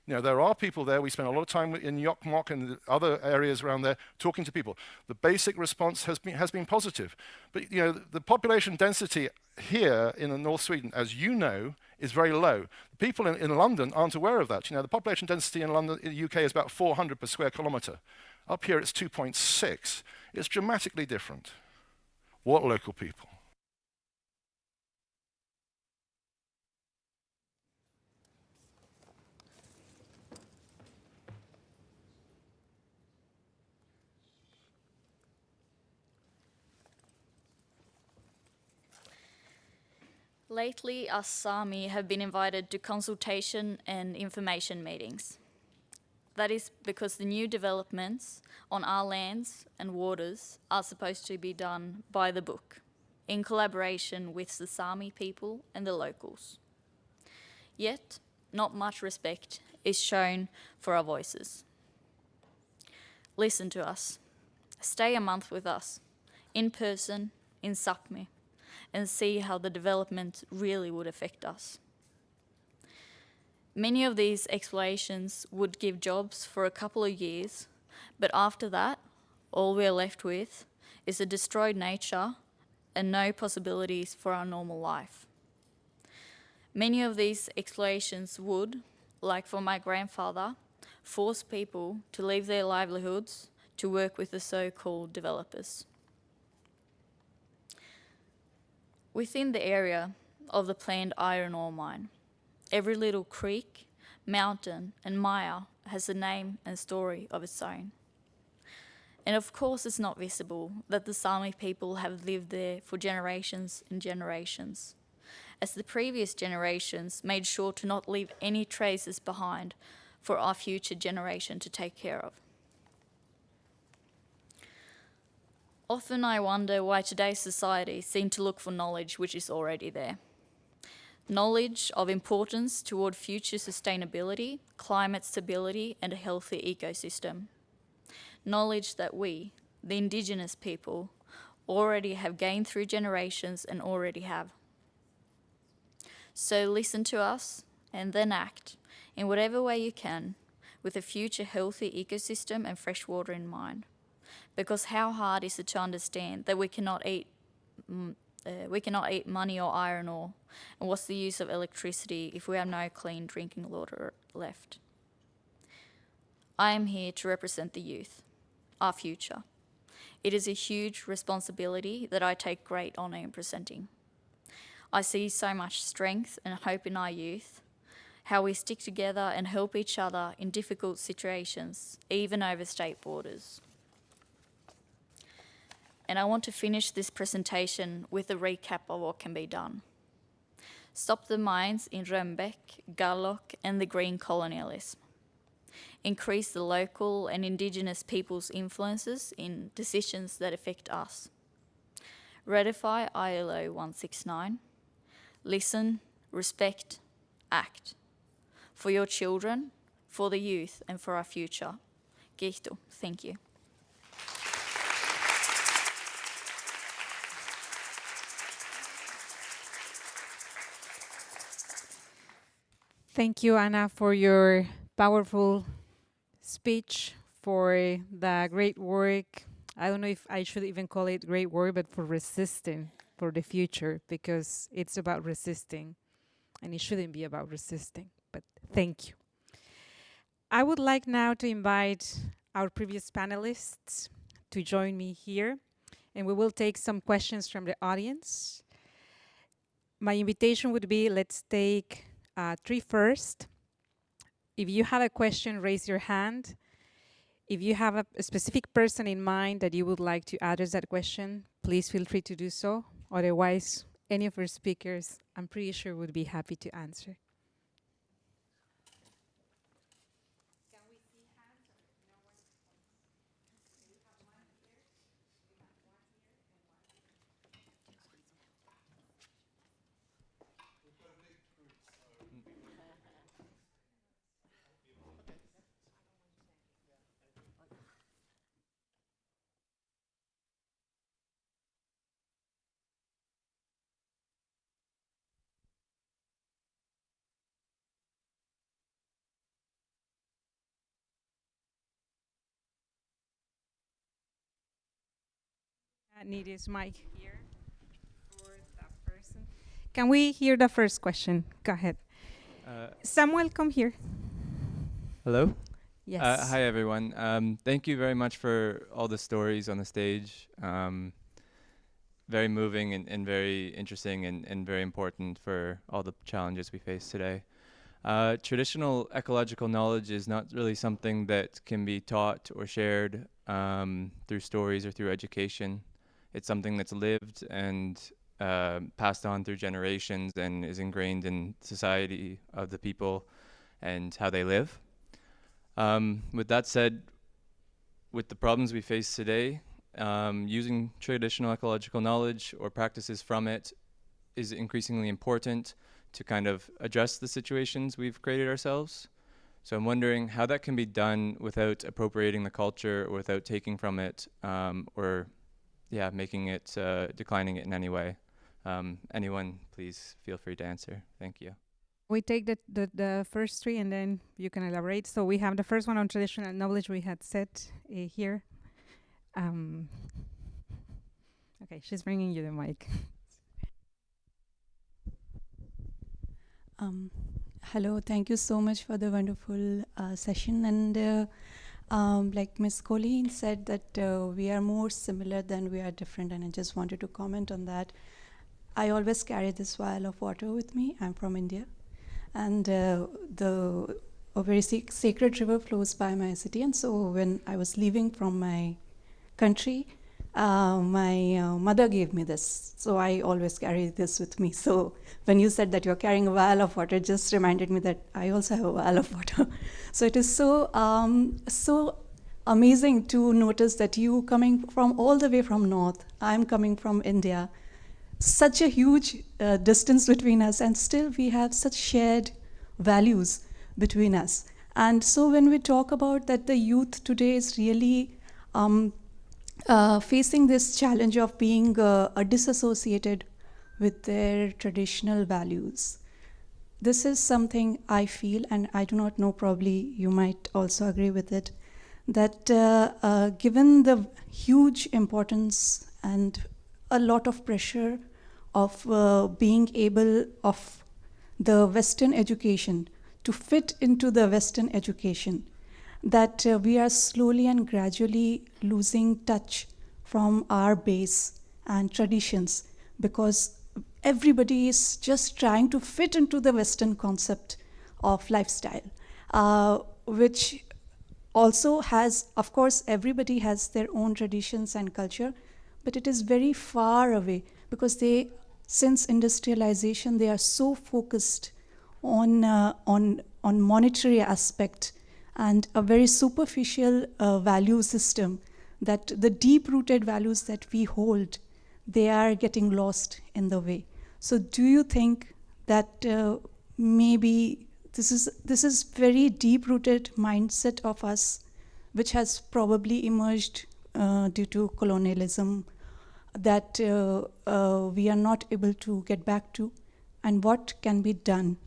Speaker 12: You know, there are people there. We spend a lot of time in Jokkmokk and other areas around there talking to people. The basic response has been positive. But you know, the population density here in the North Sweden, as you know, is very low. People in London aren't aware of that. You know, the population density in London, in the UK, is about 400 per square kilometre. Up here, it's 2.6. It's dramatically different. What local people?
Speaker 11: Lately, us Sami have been invited to consultation and information meetings. That is because the new developments on our lands and waters are supposed to be done by the book, in collaboration with the Sami people and the locals. Yet, not much respect is shown for our voices. Listen to us. Stay a month with us, in person, in Sápmi, and see how the development really would affect us. Many of these explorations would give jobs for a couple of years, but after that, all we're left with is a destroyed nature and no possibilities for our normal life. Many of these explorations would, like for my grandfather, force people to leave their livelihoods to work with the so-called developers. Within the area of the planned iron ore mine, every little creek, mountain, and mire has a name and story of its own. And of course it's not visible that the Sami people have lived there for generations and generations, as the previous generations made sure to not leave any traces behind for our future generation to take care of. Often I wonder why today's society seems to look for knowledge which is already there. Knowledge of importance toward future sustainability, climate stability, and a healthy ecosystem. Knowledge that we, the Indigenous people, already have gained through generations and already have. So listen to us and then act in whatever way you can with a future healthy ecosystem and fresh water in mind. Because how hard is it to understand that we cannot eat money or iron ore, and what's the use of electricity if we have no clean drinking water left? I am here to represent the youth, our future. It is a huge responsibility that I take great honour in presenting. I see so much strength and hope in our youth, how we stick together and help each other in difficult situations, even over state borders. And I want to finish this presentation with a recap of what can be done. Stop the mines in Rönnbäck, Gallok and the green colonialism. Increase the local and Indigenous peoples' influences in decisions that affect us. Ratify ILO 169. Listen, respect, act. For your children, for the youth and for our future. Gihto, thank you.
Speaker 1: Thank you, Anna, for your powerful speech, for the great work. I don't know if I should even call it great work, but for resisting for the future, because it's about resisting, and it shouldn't be about resisting, but thank you. I would like now to invite our previous panelists to join me here, and we will take some questions from the audience. My invitation would be, let's take 3 first. If you have a question, raise your hand. If you have a specific person in mind that you would like to address that question, please feel free to do so. Otherwise, any of our speakers, I'm pretty sure, would be happy to answer. Need his mic here for that person. Can we hear the first question? Go ahead. Samuel, come here.
Speaker 13: Hello?
Speaker 1: Yes.
Speaker 13: Hi, everyone. Thank you very much for all the stories on the stage. Very moving and very interesting and very important for all the challenges we face today. Traditional ecological knowledge is not really something that can be taught or shared through stories or through education. It's something that's lived and passed on through generations and is ingrained in society of the people and how they live. With that said, with the problems we face today, using traditional ecological knowledge or practices from it is increasingly important to kind of address the situations we've created ourselves. So I'm wondering how that can be done without appropriating the culture or without taking from it or making it, declining it in any way. Anyone, please feel free to answer. Thank you.
Speaker 1: We take the first 3 and then you can elaborate. So we have the first one on traditional knowledge we had set here. Okay, she's bringing you the mic.
Speaker 14: Hello, thank you so much for the wonderful session. And like Ms. Colleen said that we are more similar than we are different, and I just wanted to comment on that. I always carry this vial of water with me. I'm from India, and a very sacred river flows by my city. And so when I was leaving from my country, my mother gave me this, so I always carry this with me. So when you said that you're carrying a vial of water, it just reminded me that I also have a vial of water. So it is so amazing to notice that you coming from all the way from north, I'm coming from India, such a huge distance between us, and still we have such shared values between us. And so when we talk about that the youth today is really facing this challenge of being disassociated with their traditional values. This is something I feel, and I do not know, probably you might also agree with it, that given the huge importance and a lot of pressure of being able of the Western education to fit into the Western education, that we are slowly and gradually losing touch from our base and traditions, because everybody is just trying to fit into the Western concept of lifestyle, which also has, of course, everybody has their own traditions and culture, but it is very far away because since industrialization, they are so focused on monetary aspect and a very superficial value system, that the deep-rooted values that we hold, they are getting lost in the way. So do you think that maybe this is very deep-rooted mindset of us, which has probably emerged due to colonialism, that we are not able to get back to? And what can be done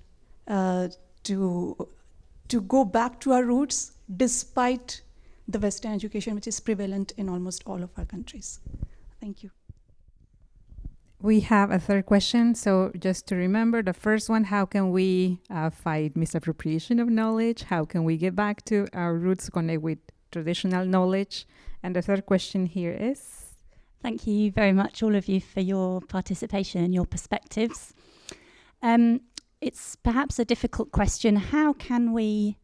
Speaker 14: to go back to our roots despite the Western education, which is prevalent in almost all of our countries? Thank you.
Speaker 1: We have a third question. So just to remember, the first one, how can we fight misappropriation of knowledge? How can we get back to our roots, connect with traditional knowledge? And the third question here is?
Speaker 15: Thank you very much, all of you, for your participation and your perspectives. It's perhaps a difficult question. How can we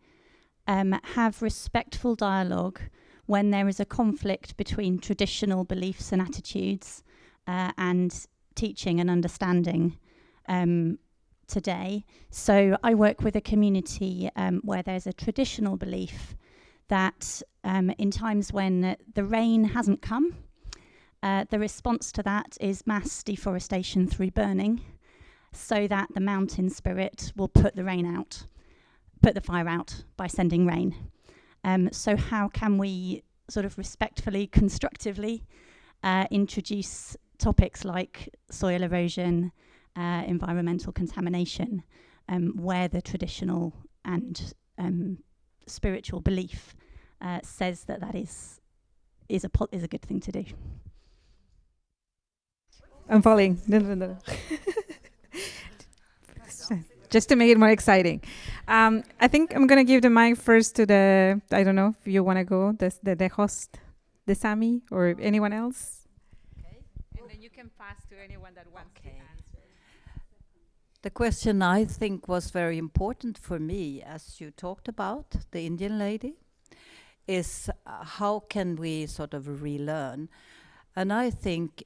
Speaker 15: have respectful dialogue when there is a conflict between traditional beliefs and attitudes and teaching and understanding today? So I work with a community where there's a traditional belief that in times when the rain hasn't come, the response to that is mass deforestation through burning, so that the mountain spirit will put the fire out by sending rain. So how can we sort of respectfully, constructively introduce topics like soil erosion, environmental contamination, where the traditional and spiritual belief says that is a good thing to do?
Speaker 1: I'm falling. No. Just to make it more exciting. I think I'm going to give the mic first to I don't know if you want to go, the host, the Sami, or anyone else.
Speaker 2: Okay.
Speaker 1: And then you can pass to anyone that wants to answer.
Speaker 2: The question I think was very important for me, as you talked about, the Indian lady, is how can we sort of relearn? And I think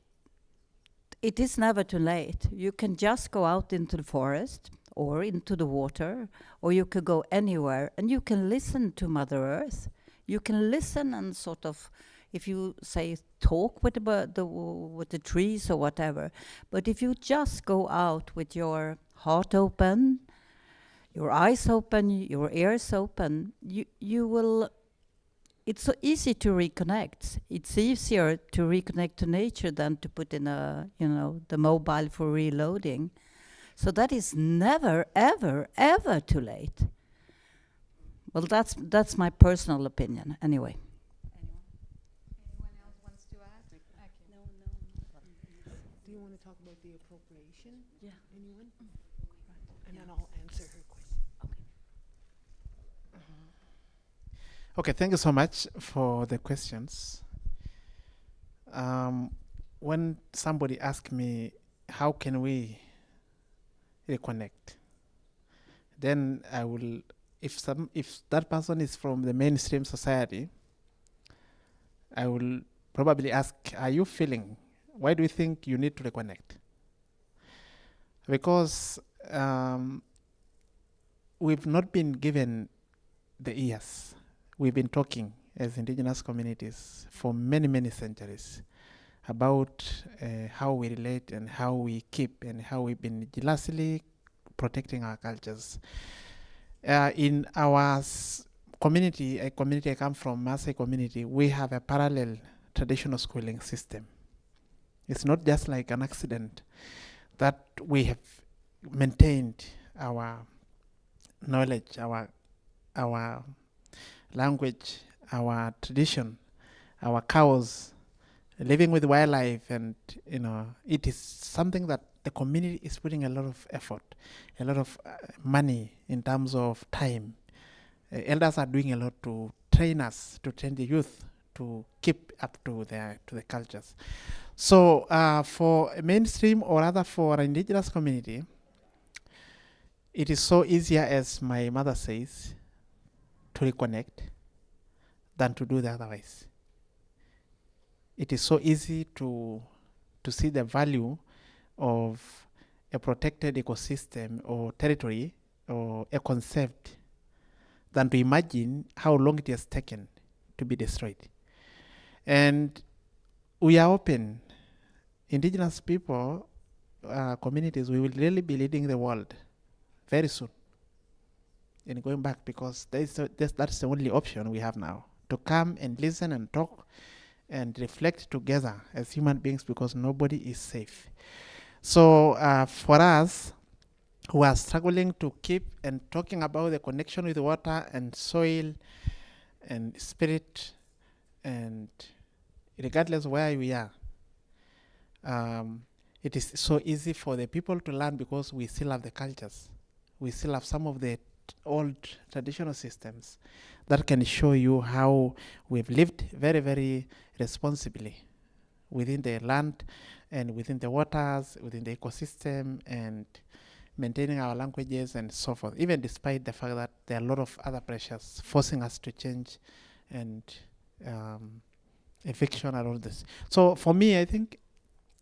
Speaker 2: it is never too late. You can just go out into the forest or into the water, or you could go anywhere and you can listen to Mother Earth. You can listen and sort of, if you say talk with the trees or whatever, but if you just go out with your heart open, your eyes open, your ears open, you will. It's so easy to reconnect. It's easier to reconnect to nature than to put in the mobile for reloading. So that is never, ever, ever too late. Well, that's my personal opinion, anyway.
Speaker 1: Anyone else wants to add? Okay.
Speaker 4: No. Do you want to talk about the appropriation?
Speaker 8: Yeah.
Speaker 4: Anyone? And then I'll answer her question.
Speaker 3: Okay, thank you so much for the questions. When somebody asks me, how can we reconnect? Then I will, if that person is from the mainstream society, I will probably ask, are you feeling? Why do you think you need to reconnect? Because we've not been given the ears. We've been talking as indigenous communities for many, many centuries about how we relate and how we keep and how we've been jealously protecting our cultures. In our community, a community I come from, Maasai community, we have a parallel traditional schooling system. It's not just like an accident that we have maintained our knowledge, our language, our tradition, our cows, living with wildlife, and it is something that the community is putting a lot of effort, a lot of money in terms of time. Elders are doing a lot to train us, to train the youth to keep up to the cultures. So for mainstream or rather for our indigenous community, It is so easier, as my mother says, to reconnect than to do the otherwise. It is so easy to see the value of a protected ecosystem or territory or a concept than to imagine how long it has taken to be destroyed. And we are open. Indigenous people, communities, we will really be leading the world very soon in going back, because that's the only option we have now, to come and listen and talk and reflect together as human beings, because nobody is safe. So for us who are struggling to keep and talking about the connection with water and soil and spirit, and regardless where we are, it is so easy for the people to learn, because we still have the cultures. We still have some of the old traditional systems that can show you how we've lived very, very responsibly within the land and within the waters, within the ecosystem, and maintaining our languages and so forth, even despite the fact that there are a lot of other pressures forcing us to change, and eviction and all this. So for me, I think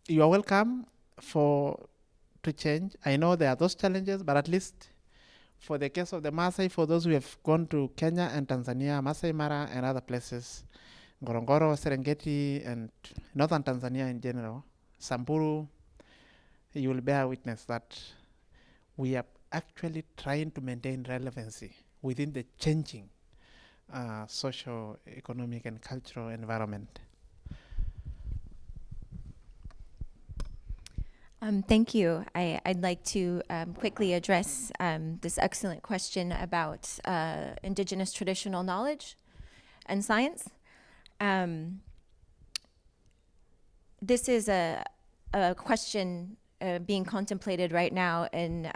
Speaker 3: you are welcome to change. I know there are those challenges, but at least for the case of the Maasai, for those who have gone to Kenya and Tanzania, Masai Mara and other places, Ngorongoro, Serengeti, and northern Tanzania in general, Samburu, you will bear witness that we are actually trying to maintain relevancy within the changing social, economic, and cultural environment.
Speaker 9: Thank you. I'd like to quickly address this excellent question about Indigenous traditional knowledge and science. This is a question being contemplated right now in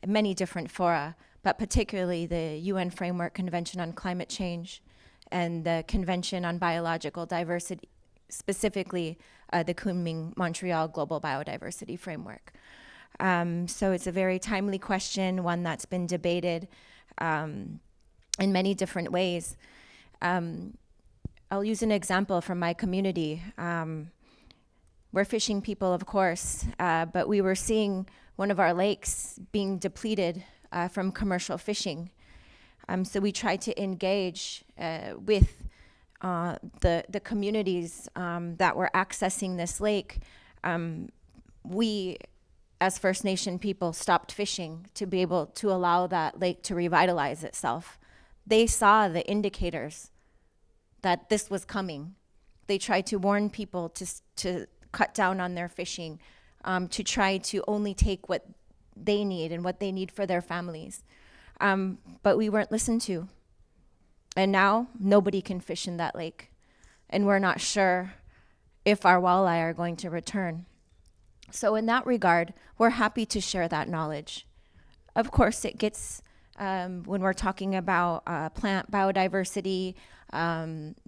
Speaker 9: many different fora, but particularly the UN Framework Convention on Climate Change and the Convention on Biological Diversity, specifically the Kunming-Montreal Global Biodiversity Framework. So it's a very timely question, one that's been debated in many different ways. I'll use an example from my community. We're fishing people, of course, but we were seeing one of our lakes being depleted from commercial fishing. So we tried to engage with the communities that were accessing this lake. We, as First Nation people, stopped fishing to be able to allow that lake to revitalize itself. They saw the indicators that this was coming. They tried to warn people to cut down on their fishing, to try to only take what they need and what they need for their families. But we weren't listened to. And now nobody can fish in that lake. And we're not sure if our walleye are going to return. So in that regard, we're happy to share that knowledge. Of course, it gets, when we're talking about plant biodiversity,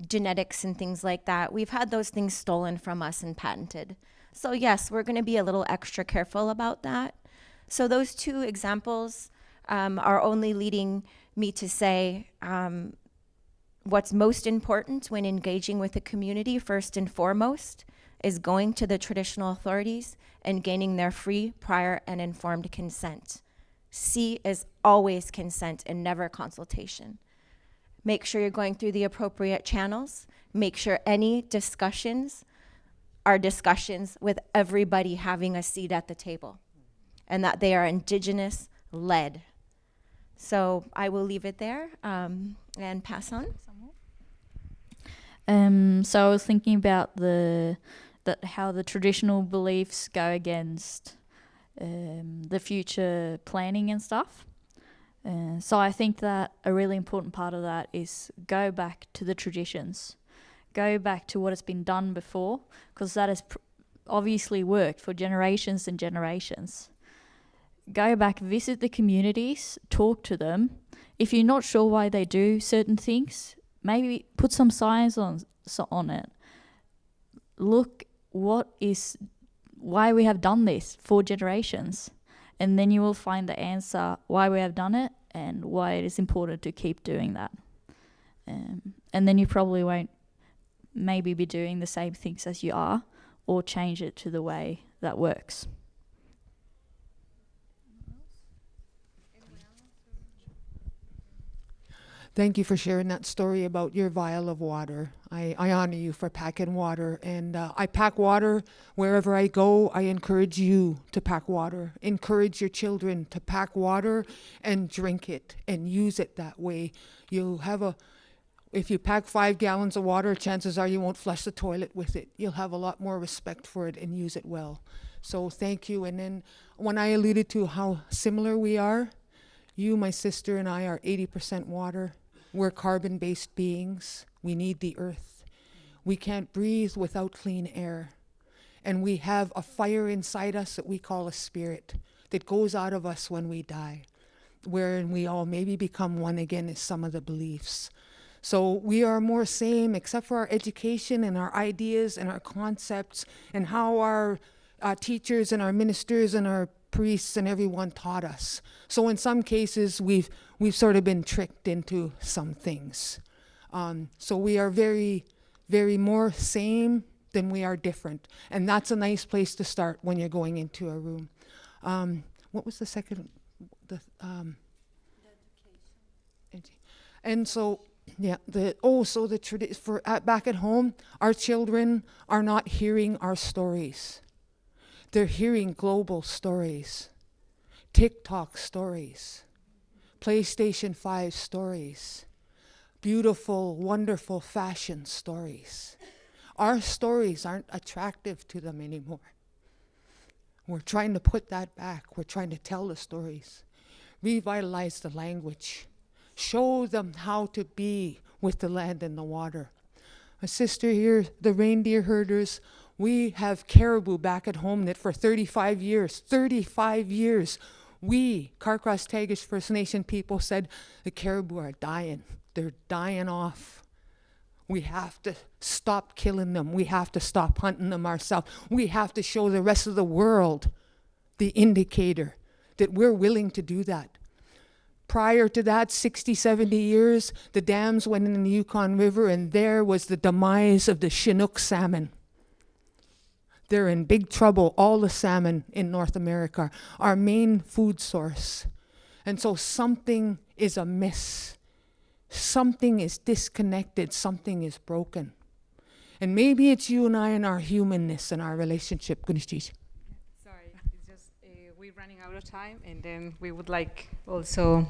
Speaker 9: genetics and things like that, we've had those things stolen from us and patented. So yes, we're gonna be a little extra careful about that. So those two examples are only leading me to say what's most important when engaging with the community, first and foremost, is going to the traditional authorities and gaining their free, prior, and informed consent. C is always consent and never consultation. Make sure you're going through the appropriate channels. Make sure any discussions are discussions with everybody having a seat at the table, and that they are Indigenous-led. So I will leave it there and pass on.
Speaker 11: So I was thinking about how the traditional beliefs go against the future planning and stuff. So I think that a really important part of that is go back to the traditions. Go back to what has been done before, because that has obviously worked for generations and generations. Go back, visit the communities, talk to them. If you're not sure why they do certain things, maybe put some science on it. Look why we have done this for generations, And then you will find the answer why we have done it and why it is important to keep doing that. And then you probably won't maybe be doing the same things as you are, or change it to the way that works.
Speaker 4: Thank you for sharing that story about your vial of water. I honor you for packing water, and I pack water wherever I go. I encourage you to pack water. Encourage your children to pack water and drink it and use it that way. If you pack 5 gallons of water, chances are you won't flush the toilet with it. You'll have a lot more respect for it and use it well. So thank you. And then when I alluded to how similar we are, you, my sister, and I are 80% water. We're carbon-based beings. We need the earth. We can't breathe without clean air. And we have a fire inside us that we call a spirit that goes out of us when we die, wherein we all maybe become one again is some of the beliefs. So we are more same, except for our education and our ideas and our concepts and how our teachers and our ministers and our priests and everyone taught us. So in some cases, we've sort of been tricked into some things. So we are very, very more same than we are different. And that's a nice place to start when you're going into a room. What was the second? The education. And so, yeah, back at home, our children are not hearing our stories. They're hearing global stories, TikTok stories, PlayStation 5 stories, beautiful, wonderful fashion stories. Our stories aren't attractive to them anymore. We're trying to put that back. We're trying to tell the stories, revitalize the language, show them how to be with the land and the water. My sister here, the reindeer herders, we have caribou back at home that for 35 years, we, Carcross Tagish First Nation people, said the caribou are dying. They're dying off. We have to stop killing them. We have to stop hunting them ourselves. We have to show the rest of the world the indicator that we're willing to do that. Prior to that, 60, 70 years, the dams went in the Yukon River, and there was the demise of the Chinook salmon. They're in big trouble, all the salmon in North America, our main food source. And so something is amiss. Something is disconnected, something is broken. And maybe it's you and I and our humanness and our relationship.
Speaker 1: Sorry, it's just we're running out of time, and then we would like also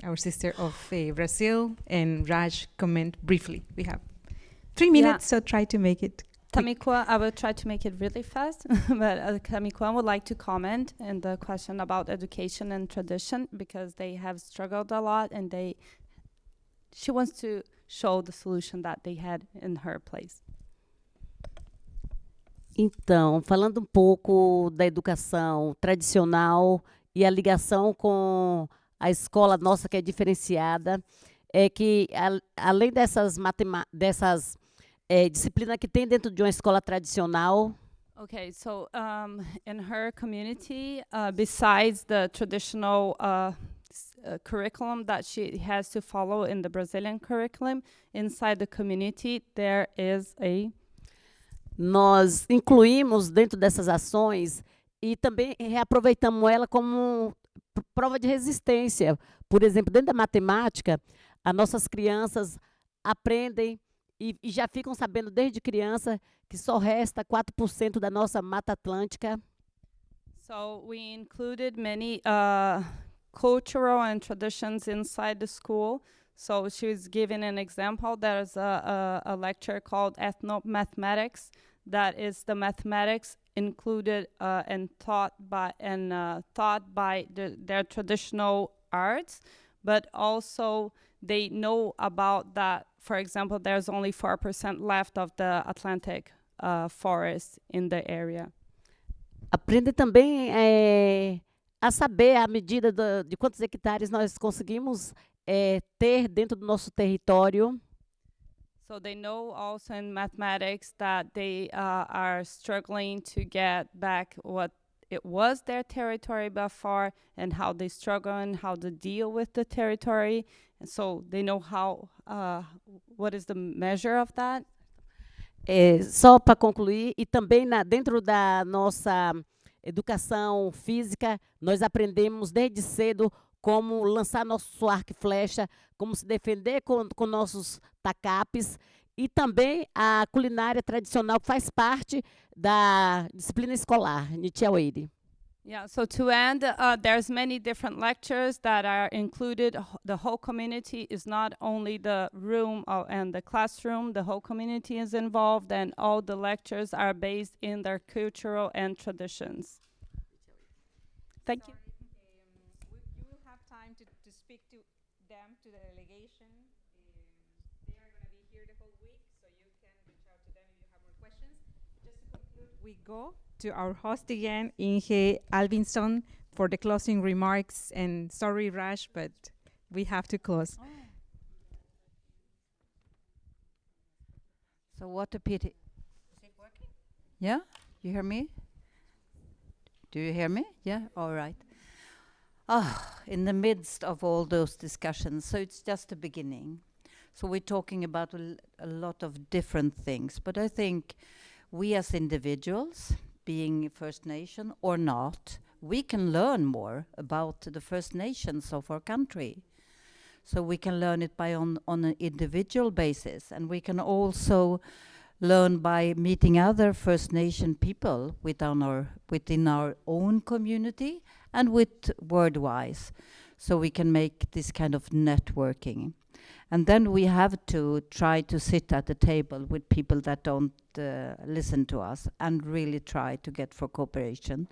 Speaker 1: our sister of Brazil and Raj comment briefly. We have 3 minutes, so try to make it
Speaker 7: Tamikwa, I will try to make it really fast, but Tamikwa would like to comment on the question about education and tradition, because they have struggled a lot, and she wants to show the solution that they had in her place.
Speaker 8: Então, falando pouco da educação tradicional e a ligação com a escola nossa, que é diferenciada, é que, além dessas disciplinas que tem dentro de uma escola tradicional.
Speaker 7: Okay, so in her community, besides the traditional curriculum that she has to follow in the Brazilian curriculum, inside the community there is a...
Speaker 8: Nós incluímos dentro dessas ações e também reaproveitamos ela como prova de resistência. Por exemplo, dentro da matemática, as nossas crianças aprendem e já ficam sabendo desde criança que só resta 4% da nossa Mata Atlântica.
Speaker 7: So we included many cultural and traditions inside the school. So she was giving an example. There's a lecture called Ethnomathematics, that is the mathematics included and taught by their traditional arts, but also they know about that. For example, there's only 4% left of the Atlantic forest in the area.
Speaker 8: Aprende também a saber a medida de quantos hectares nós conseguimos ter dentro do nosso território.
Speaker 7: So they know also in mathematics that they are struggling to get back what it was their territory before and how they struggle and how to deal with the territory. And so they know how, what is the measure of that.
Speaker 8: Só para concluir, e também dentro da nossa educação física, nós aprendemos desde cedo como lançar nosso arco e flecha, como se defender com nossos tacapes, e também a culinária tradicional que faz parte da disciplina escolar, Nichiaweri.
Speaker 7: Yeah, so to end, there's many different lectures that are included. The whole community is not only the room and the classroom, the whole community is involved, and all the lectures are based in their cultural and traditions. Thank you.
Speaker 1: You will have time to speak to them, to the delegation. They are going to be here the whole week, so you can reach out to them if you have more questions. Just to conclude, we go to our host again, Inge Alvinson, for the closing remarks. And sorry, Raj, but we have to close.
Speaker 2: So what a pity. Is it working? Yeah? You hear me? Do you hear me? Yeah? All right. In the midst of all those discussions, so it's just the beginning. So we're talking about a lot of different things, but I think we as individuals, being First Nation or not, we can learn more about the First Nations of our country. So we can learn it on an individual basis, and we can also learn by meeting other First Nation people within our own community and with word-wise. So we can make this kind of networking. And then we have to try to sit at the table with people that don't listen to us and really try to get for cooperation.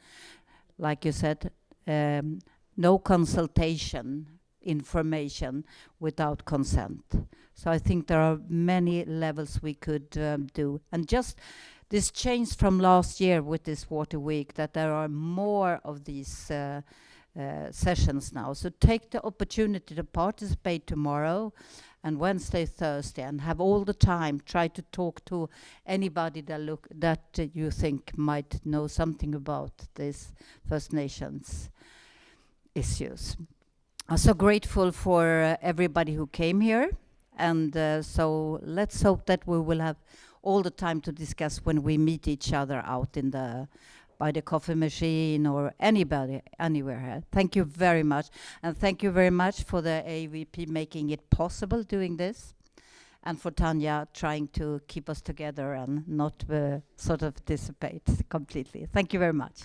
Speaker 2: Like you said, no consultation information without consent. So I think there are many levels we could do. And just this change from last year with this Water Week, that there are more of these sessions now. So take the opportunity to participate tomorrow and Wednesday, Thursday, and have all the time. Try to talk to anybody that you think might know something about these First Nations issues. I'm so grateful for everybody who came here, and so let's hope that we will have all the time to discuss when we meet each other out in by the coffee machine or anybody, anywhere. Thank you very much. And thank you very much for the AVP making it possible doing this, and for Tanya trying to keep us together and not sort of dissipate completely. Thank you very much.